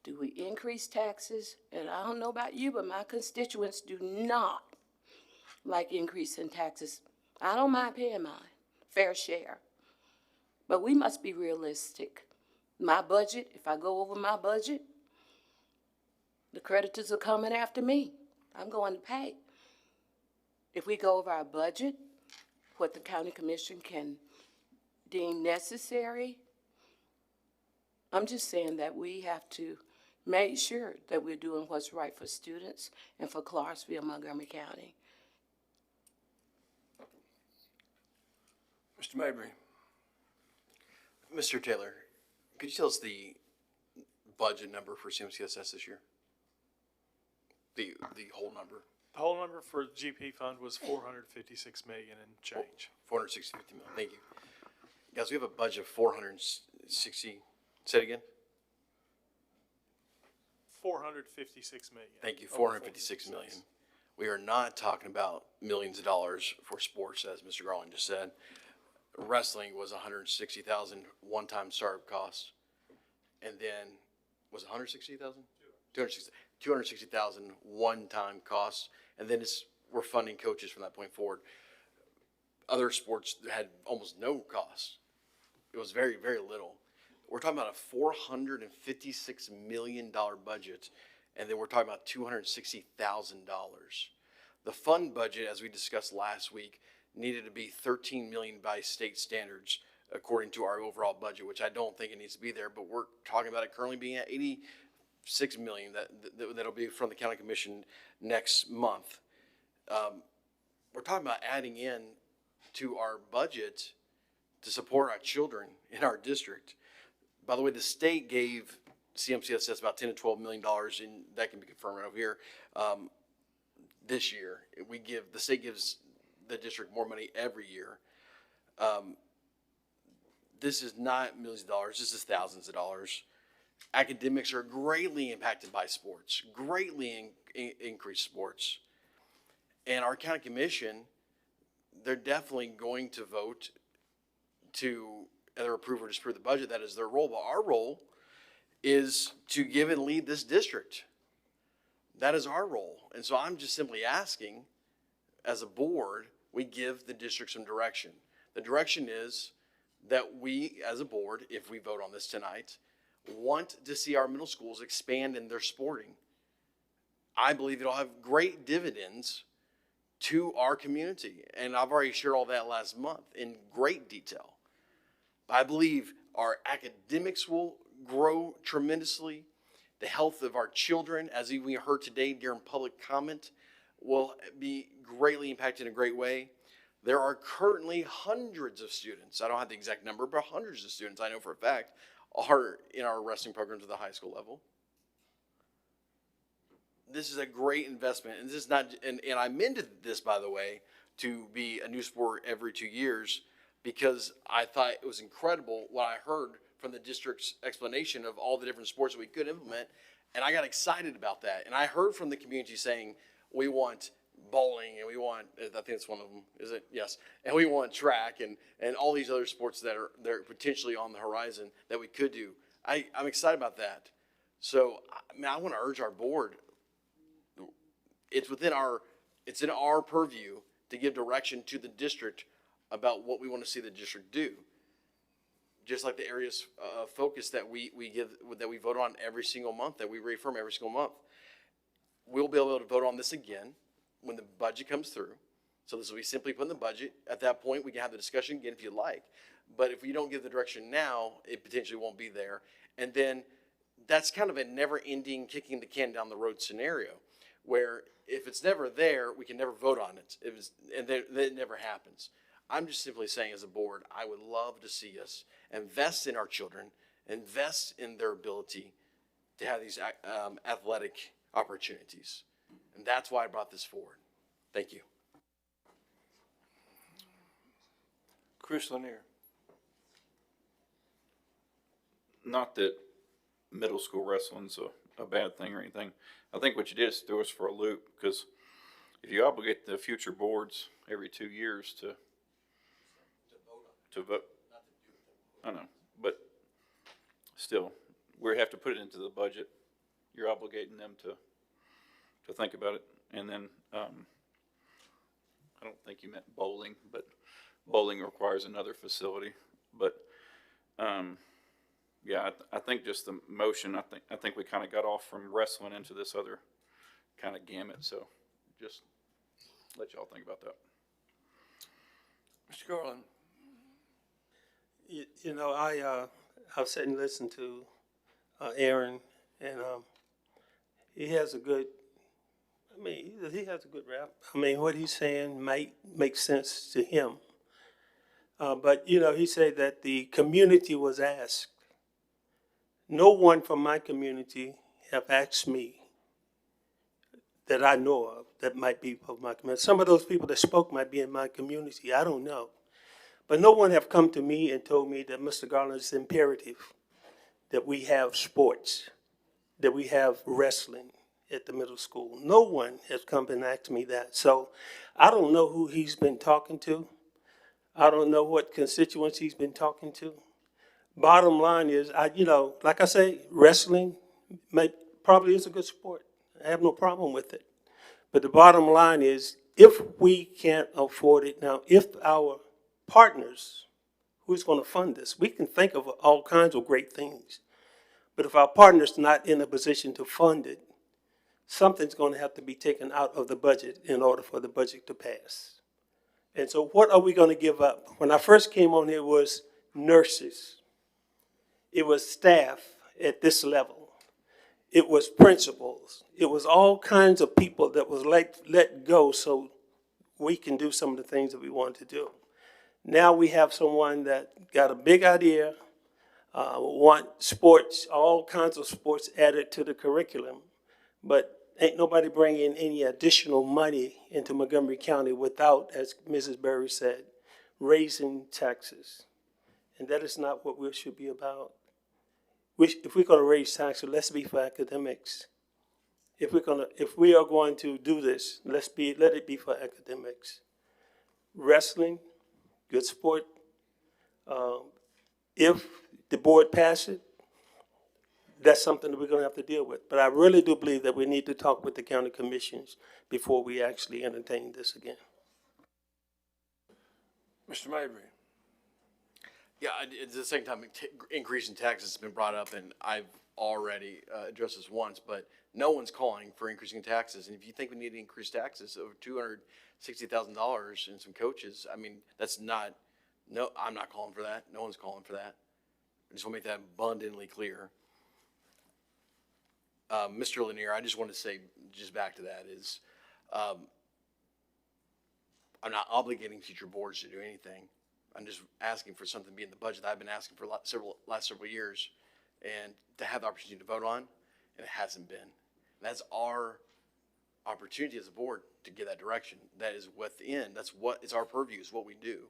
do we increase taxes? And I don't know about you, but my constituents do not like increasing taxes. I don't mind paying mine, fair share. But we must be realistic. My budget, if I go over my budget, the creditors are coming after me. I'm going to pay. If we go over our budget, what the county commission can deem necessary, I'm just saying that we have to make sure that we're doing what's right for students and for Clarksville-Montgomery County. Mr. Mabry. Mr. Taylor, could you tell us the budget number for CMCSS this year? The whole number? The whole number for GP fund was 456 million and change. 460 million, thank you. Guys, we have a budget of 460, say it again? 456 million. Thank you, 456 million. We are not talking about millions of dollars for sports, as Mr. Garland just said. Wrestling was 160,000 one-time startup costs. And then, was it 160,000? 260,000 one-time costs. And then we're funding coaches from that point forward. Other sports had almost no cost. It was very, very little. We're talking about a $456 million budget, and then we're talking about $260,000. The fund budget, as we discussed last week, needed to be $13 million by state standards, according to our overall budget, which I don't think it needs to be there, but we're talking about it currently being at $86 million that'll be from the county commission next month. We're talking about adding in to our budget to support our children in our district. By the way, the state gave CMCSS about $10 to $12 million, and that can be confirmed right over here. This year, the state gives the district more money every year. This is not millions of dollars. This is thousands of dollars. Academics are greatly impacted by sports, greatly increased sports. And our county commission, they're definitely going to vote to either approve or disapprove the budget. That is their role. But our role is to give and lead this district. That is our role. And so I'm just simply asking, as a board, we give the district some direction. The direction is that we, as a board, if we vote on this tonight, want to see our middle schools expand in their sporting. I believe it'll have great dividends to our community. And I've already shared all that last month in great detail. I believe our academics will grow tremendously. The health of our children, as we heard today during public comment, will be greatly impacted in a great way. There are currently hundreds of students, I don't have the exact number, but hundreds of students, I know for a fact, are in our wrestling programs at the high school level. This is a great investment, and this is not, and I amended this, by the way, to be a new sport every 2 years, because I thought it was incredible what I heard from the district's explanation of all the different sports that we could implement, and I got excited about that. And I heard from the community saying, we want bowling, and we want, I think it's one of them, is it? Yes. And we want track, and all these other sports that are they're potentially on the horizon that we could do. I'm excited about that. So, I want to urge our board, it's in our purview to give direction to the district about what we want to see the district do. Just like the areas of focus that we vote on every single month, that we reaffirm every single month. We'll be able to vote on this again when the budget comes through. So this will be simply put in the budget. At that point, we can have the discussion again if you'd like. But if we don't give the direction now, it potentially won't be there. And then that's kind of a never-ending kicking the can down the road scenario, where if it's never there, we can never vote on it. And then it never happens. I'm just simply saying, as a board, I would love to see us invest in our children, invest in their ability to have these athletic opportunities. And that's why I brought this forward. Thank you. Chris Lanier. not that middle school wrestling's a bad thing or anything. I think what you did is throw us for a loop, because if you obligate the future boards every 2 years to vote, I know, but still, we have to put it into the budget. You're obligating them to think about it. And then, I don't think you meant bowling, but bowling requires another facility. But, yeah, I think just the motion, I think we kind of got off from wrestling into this other kind of gamut. So just let y'all think about that. Mr. Garland? You know, I've sat and listened to Aaron, and he has a good, he has a good rap. I mean, what he's saying might make sense to him. But, you know, he said that the community was asked. No one from my community have asked me that I know of that might be of my community. Some of those people that spoke might be in my community. I don't know. But no one have come to me and told me that, Mr. Garland, it's imperative that we have sports, that we have wrestling at the middle school. No one has come and asked me that. So I don't know who he's been talking to. I don't know what constituents he's been talking to. Bottom line is, like I say, wrestling probably is a good sport. I have no problem with it. But the bottom line is, if we can't afford it now, if our partners, who's going to fund this? We can think of all kinds of great things. But if our partner's not in a position to fund it, something's going to have to be taken out of the budget in order for the budget to pass. And so what are we going to give up? When I first came on, it was nurses. It was staff at this level. It was principals. It was all kinds of people that was let go so we can do some of the things that we want to do. Now we have someone that got a big idea, want sports, all kinds of sports added to the curriculum, but ain't nobody bringing any additional money into Montgomery County without, as Mrs. Berry said, raising taxes. And that is not what we should be about. If we're going to raise taxes, let's be for academics. If we are going to do this, let it be for academics. Wrestling, good sport. If the board passes it, that's something that we're going to have to deal with. But I really do believe that we need to talk with the county commissions before we actually entertain this again. Mr. Mabry? Yeah, it's the same time increase in taxes has been brought up, and I've already addressed this once, but no one's calling for increasing taxes. And if you think we need to increase taxes over $260,000 and some coaches, I mean, I'm not calling for that. No one's calling for that. I just want to make that abundantly clear. Mr. Lanier, I just want to say, just back to that, is I'm not obligating future boards to do anything. I'm just asking for something to be in the budget that I've been asking for last several years, and to have the opportunity to vote on, and it hasn't been. And that's our opportunity as a board to get that direction. That is it's our purview, is what we do.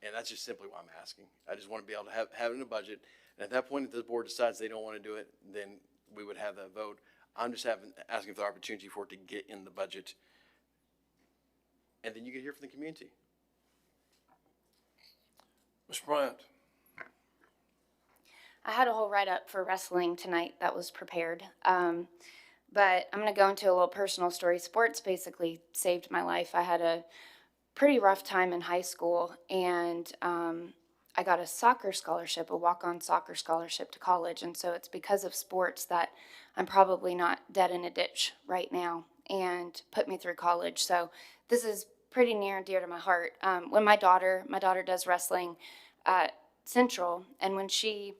And that's just simply why I'm asking. I just want to be able to have it in a budget. And at that point, if the board decides they don't want to do it, then we would have that vote. I'm just asking for the opportunity for it to get in the budget. And then you can hear from the community. Mr. Bryant. I had a whole write-up for wrestling tonight that was prepared. But I'm going to go into a little personal story. Sports basically saved my life. I had a pretty rough time in high school, and I got a soccer scholarship, a walk-on soccer scholarship to college. And so it's because of sports that I'm probably not dead in a ditch right now and put me through college. So this is pretty near and dear to my heart. When my daughter does wrestling at Central, and when she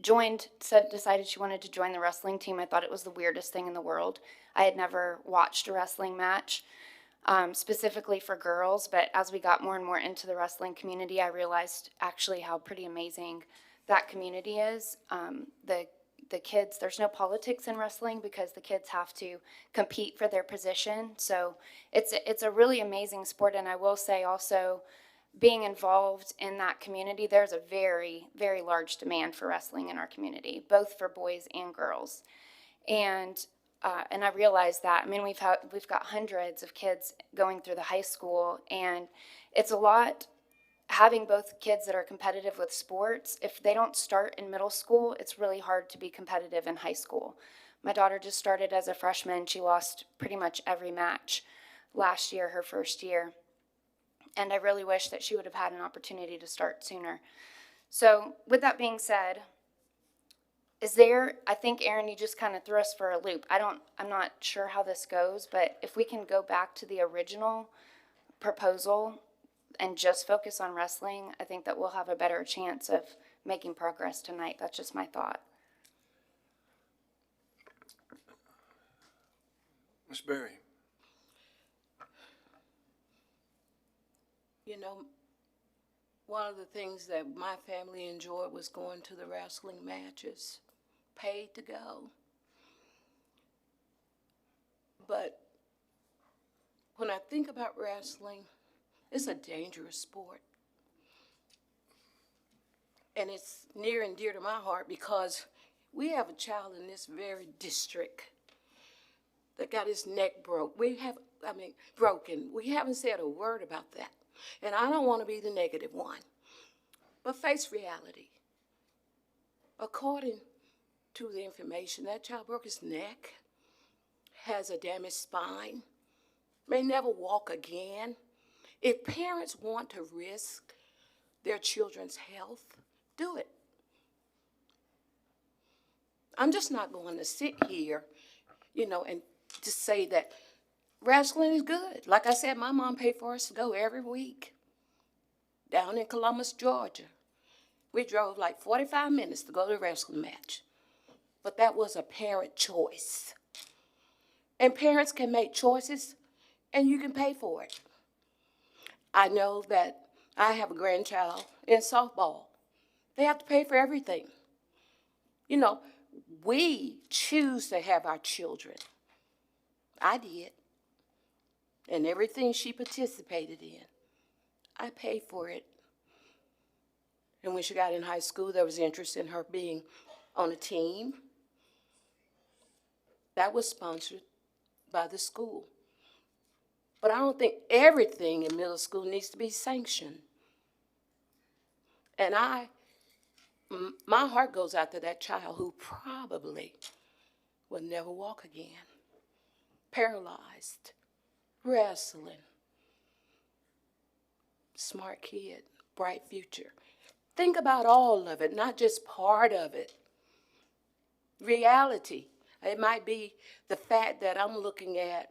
decided she wanted to join the wrestling team, I thought it was the weirdest thing in the world. I had never watched a wrestling match, specifically for girls, but as we got more and more into the wrestling community, I realized actually how pretty amazing that community is. The kids, there's no politics in wrestling because the kids have to compete for their position. So it's a really amazing sport. And I will say also, being involved in that community, there's a very, very large demand for wrestling in our community, both for boys and girls. And I realized that. I mean, we've got hundreds of kids going through the high school, and it's a lot having both kids that are competitive with sports. If they don't start in middle school, it's really hard to be competitive in high school. My daughter just started as a freshman. She lost pretty much every match last year, her first year. And I really wish that she would have had an opportunity to start sooner. So with that being said, I think, Aaron, you just kind of threw us for a loop. I'm not sure how this goes, but if we can go back to the original proposal and just focus on wrestling, I think that we'll have a better chance of making progress tonight. That's just my thought. Ms. Berry? You know, one of the things that my family enjoyed was going to the wrestling matches, paid to go. But when I think about wrestling, it's a dangerous sport. And it's near and dear to my heart because we have a child in this very district that got his neck broken. We haven't said a word about that. And I don't want to be the negative one. But face reality. According to the information, that child broke his neck, has a damaged spine, may never walk again. If parents want to risk their children's health, do it. I'm just not going to sit here, and just say that wrestling is good. Like I said, my mom paid for us to go every week down in Columbus, Georgia. We drove like 45 minutes to go to a wrestling match. But that was a parent choice. And parents can make choices, and you can pay for it. I know that I have a grandchild in softball. They have to pay for everything. We choose to have our children. I did. And everything she participated in, I paid for it. And when she got in high school, there was interest in her being on a team. That was sponsored by the school. But I don't think everything in middle school needs to be sanctioned. And my heart goes out to that child who probably will never walk again. Paralyzed, wrestling, smart kid, bright future. Think about all of it, not just part of it. Reality. It might be the fact that I'm looking at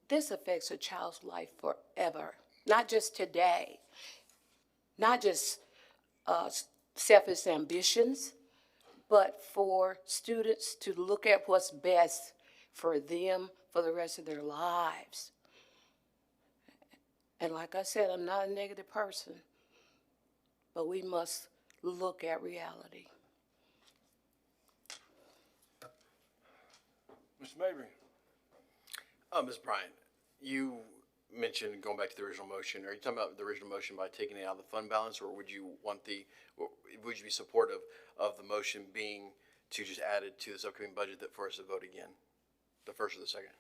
this affects a child's life forever, not just today, not just selfish ambitions, but for students to look at what's best for them for the rest of their lives. And like I said, I'm not a negative person, but we must look at reality. Mr. Mabry? Ms. Bryant, you mentioned going back to the original motion. Are you talking about the original motion by taking it out of the fund balance, or would you be supportive of the motion being to just add it to this upcoming budget for us to vote again? The first or the second?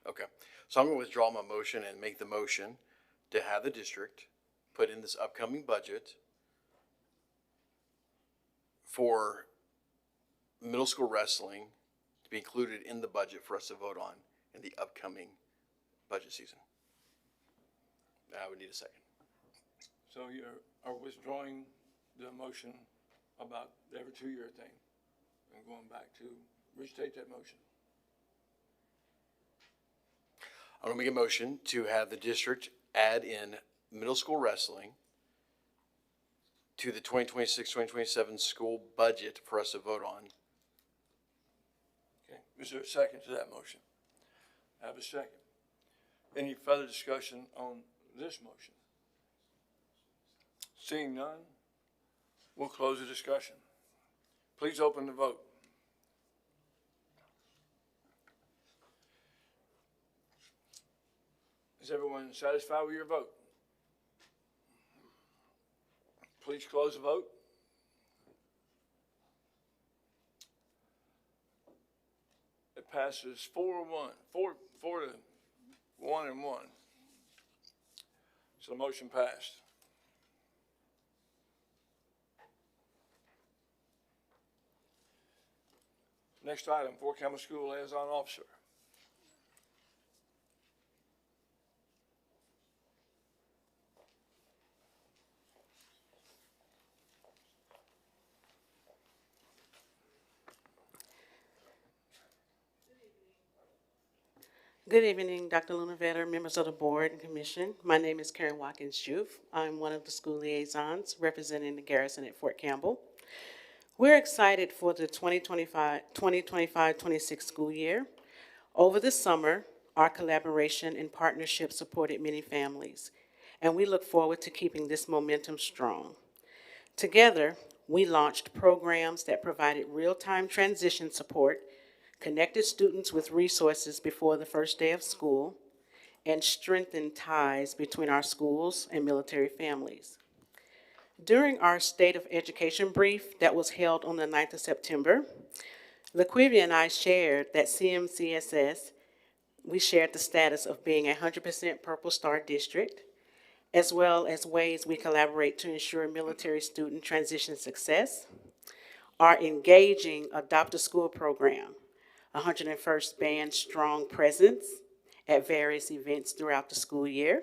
Okay. So I'm going to withdraw my motion and make the motion to have the district put in this upcoming budget for middle school wrestling to be included in the budget for us to vote on in the upcoming budget season. I would need a second. So you are withdrawing the motion about the every 2-year thing and going back to restate that motion. I'm going to make a motion to have the district add in middle school wrestling to the 2026-2027 school budget for us to vote on. Okay. Is there a second to that motion? I have a second. Any further discussion on this motion? Seeing none, we'll close the discussion. Please open the vote. Is Is everyone satisfied with your vote? Please close the vote. It passes 4-1, 4 to 1 and 1. So the motion passed. Next item, Fort Campbell School Liaison Officer. Good evening, Dr. Lunavetter, members of the board and commission. My name is Karen Watkins-Juve. I'm one of the school liaisons representing the garrison at Fort Campbell. We're excited for the 2025-26 school year. Over the summer, our collaboration and partnership supported many families, and we look forward to keeping this momentum strong. Together, we launched programs that provided real-time transition support, connected students with resources before the first day of school, and strengthened ties between our schools and military families. During our State of Education brief that was held on the 9th of September, LaQuivia and I shared that CMCSS, we shared the status of being a 100% Purple Star district, as well as ways we collaborate to ensure military student transition success, our engaging Adopt a School program, 101st Band Strong Presence at various events throughout the school year,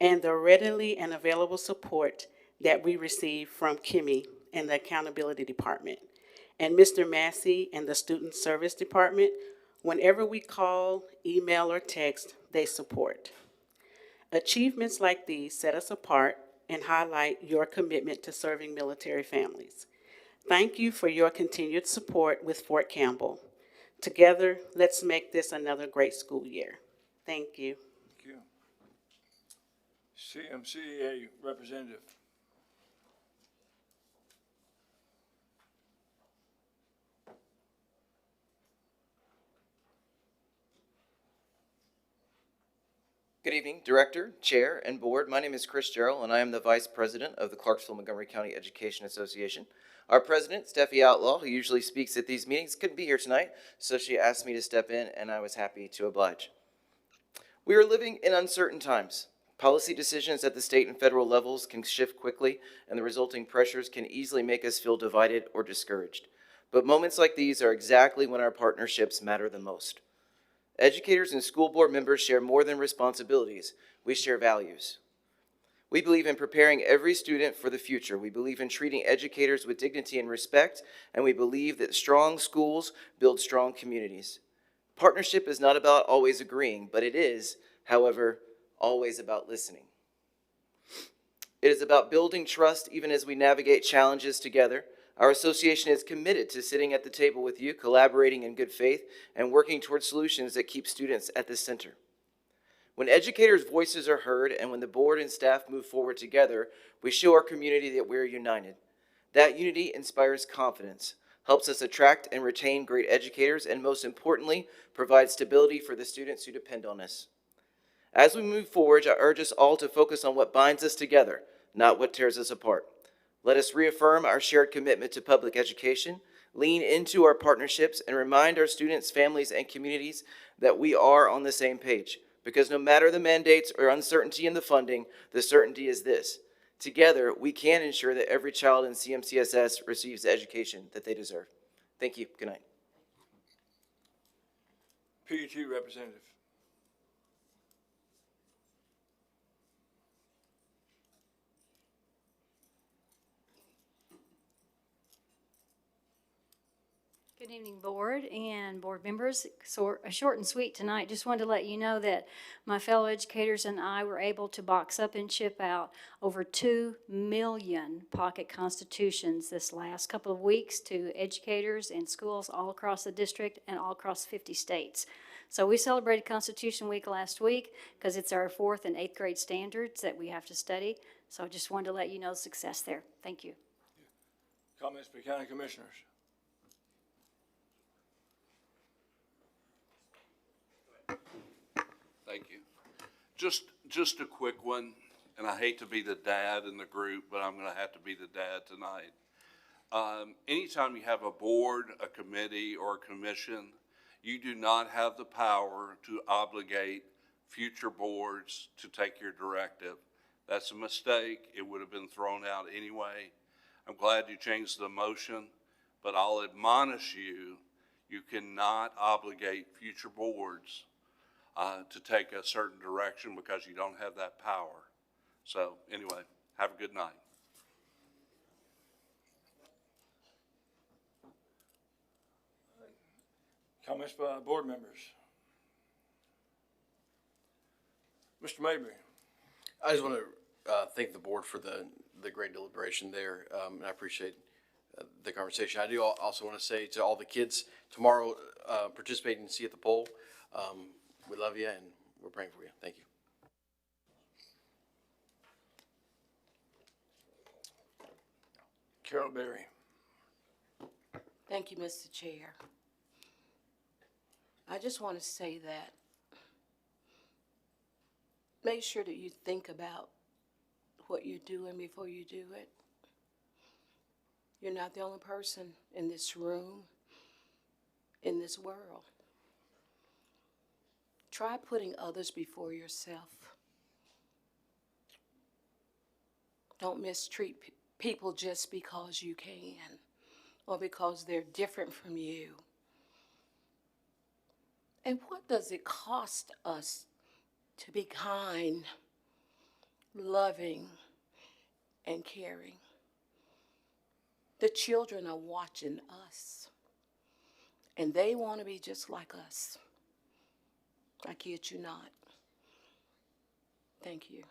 and the readily and available support that we receive from Kimmy and the Accountability Department, and Mr. Massey and the Student Service Department. Whenever we call, email, or text, they support. Achievements like these set us apart and highlight your commitment to serving military families. Thank you for your continued support with Fort Campbell. Together, let's make this another great school year. Thank you. Thank you. CMCA representative. Good evening, Director, Chair, and Board. My name is Chris Jarrell, and I am the Vice President of the Clarksville-Montgomery County Education Association. Our President, Steffi Outlaw, who usually speaks at these meetings, couldn't be here tonight, so she asked me to step in, and I was happy to oblige. We are living in uncertain times. Policy decisions at the state and federal levels can shift quickly, and the resulting pressures can easily make us feel divided or discouraged. But moments like these are exactly when our partnerships matter the most. Educators and school board members share more than responsibilities. We share values. We believe in preparing every student for the future. We believe in treating educators with dignity and respect, and we believe that strong schools build strong communities. Partnership is not about always agreeing, but it is, however, always about listening. It is about building trust even as we navigate challenges together. Our association is committed to sitting at the table with you, collaborating in good faith, and working towards solutions that keep students at the center. When educators' voices are heard and when the board and staff move forward together, we show our community that we're united. That unity inspires confidence, helps us attract and retain great educators, and most importantly, provides stability for the students who depend on us. As we move forward, I urge us all to focus on what binds us together, not what tears us apart. Let us reaffirm our shared commitment to public education, lean into our partnerships, and remind our students, families, and communities that we are on the same page. Because no matter the mandates or uncertainty in the funding, the certainty is this: together, we can ensure that every child in CMCSS receives the education that they deserve. Thank you. Good night. PET representative. Good evening, board and board members. So short and sweet tonight. Just wanted to let you know that my fellow educators and I were able to box up and ship out over 2 million pocket constitutions this last couple of weeks to educators and schools all across the district and all across 50 states. So we celebrated Constitution Week last week because it's our 4th and 8th grade standards that we have to study. So I just wanted to let you know the success there. Thank you. Comments by county commissioners. Thank you. Just a quick one, and I hate to be the dad in the group, but I'm gonna have to be the dad tonight. Anytime you have a board, a committee, or a commission, you do not have the power to obligate future boards to take your directive. That's a mistake. It would have been thrown out anyway. I'm glad you changed the motion, but I'll admonish you, you cannot obligate future boards to take a certain direction because you don't have that power. So anyway, have a good night. Comments by board members? Mr. Mabry. I just want to thank the board for the great deliberation there. And I appreciate the conversation. I do also want to say to all the kids tomorrow participating in See at the Poll, we love you and we're praying for you. Thank you. Carol Berry. Thank you, Mr. Chair. I just want to say that make sure that you think about what you're doing before you do it. You're not the only person in this room, in this world. Try putting others before yourself. Don't mistreat people just because you can or because they're different from you. And what does it cost us to be kind, loving, and caring? The children are watching us, and they want to be just like us. I kid you not. Thank you.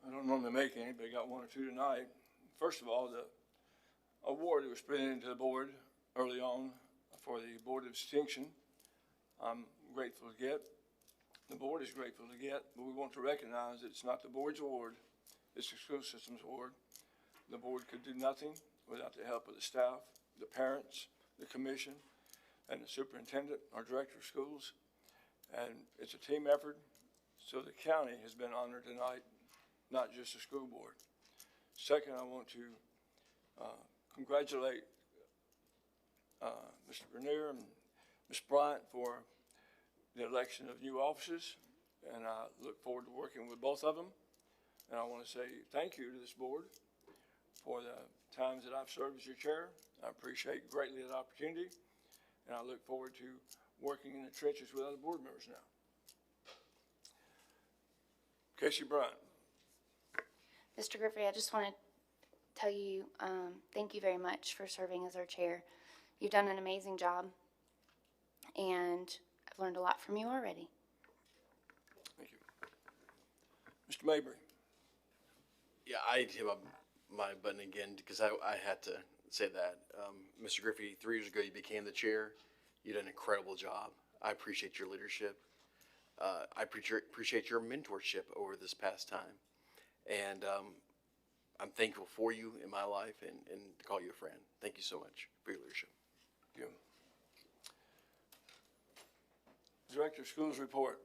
I don't normally make any, but I got one or two tonight. First of all, the award that was presented to the board early on for the Board of Distinction, I'm grateful to get. The board is grateful to get, but we want to recognize that it's not the board's award, it's the school system's award. The board could do nothing without the help of the staff, the parents, the commission, and the superintendent, our director of schools. And it's a team effort, so the county has been honored tonight, not just the school board. Second, I want to congratulate Mr. Bernier and Ms. Bryant for the election of new officers, and I look forward to working with both of them. And I want to say thank you to this board for the times that I've served as your chair. I appreciate greatly the opportunity, and I look forward to working in the trenches with other board members now. Casey Bryant. Mr. Griffey, I just want to tell you thank you very much for serving as our chair. You've done an amazing job, and I've learned a lot from you already. Thank you. Mr. Mabry. Yeah, I hit my button again because I had to say that. Mr. Griffey, 3 years ago you became the chair. You did an incredible job. I appreciate your leadership. I appreciate your mentorship over this past time. And I'm thankful for you in my life and to call you a friend. Thank you so much for your leadership. Thank you. Director of Schools report.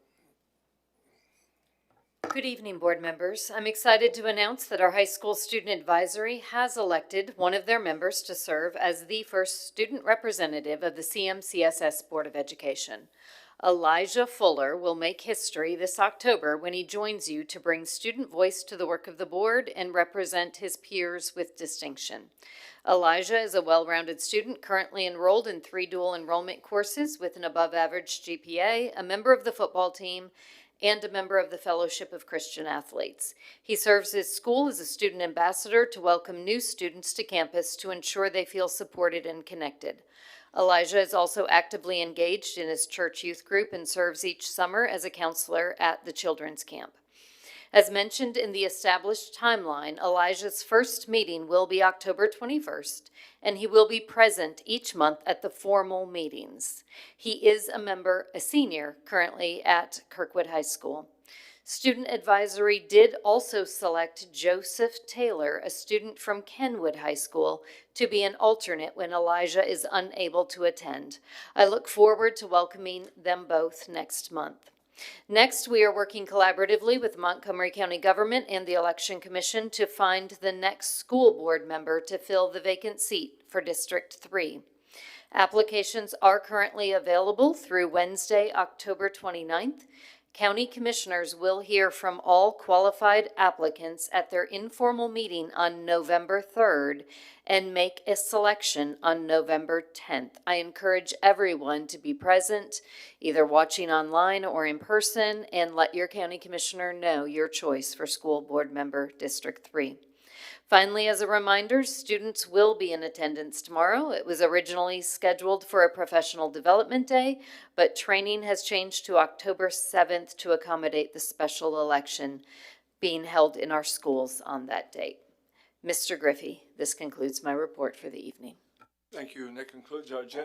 Good evening, board members. I'm excited to announce that our high school student advisory has elected one of their members to serve as the first student representative of the CMCSS Board of Education. Elijah Fuller will make history this October when he joins you to bring student voice to the work of the board and represent his peers with distinction. Elijah is a well-rounded student currently enrolled in 3 dual enrollment courses with an above-average GPA, a member of the football team, and a member of the Fellowship of Christian Athletes. He serves his school as a student ambassador to welcome new students to campus to ensure they feel supported and connected. Elijah is also actively engaged in his church youth group and serves each summer as a counselor at the children's camp. As mentioned in the established timeline, Elijah's first meeting will be October 21st, and he will be present each month at the formal meetings. He is a senior currently at Kirkwood High School. Student Advisory did also select Joseph Taylor, a student from Kenwood High School, to be an alternate when Elijah is unable to attend. I look forward to welcoming them both next month. Next, we are working collaboratively with Montgomery County Government and the Election Commission to find the next school board member to fill the vacant seat for District 3. Applications are currently available through Wednesday, October 29th. County commissioners will hear from all qualified applicants at their informal meeting on November 3rd and make a selection on November 10th. I encourage everyone to be present, either watching online or in person, and let your county commissioner know your choice for school board member District 3. Finally, as a reminder, students will be in attendance tomorrow. It was originally scheduled for a professional development day, but training has changed to October 7th to accommodate the special election being held in our schools on that date. Mr. Griffey, this concludes my report for the evening. Thank you, and that concludes our agenda.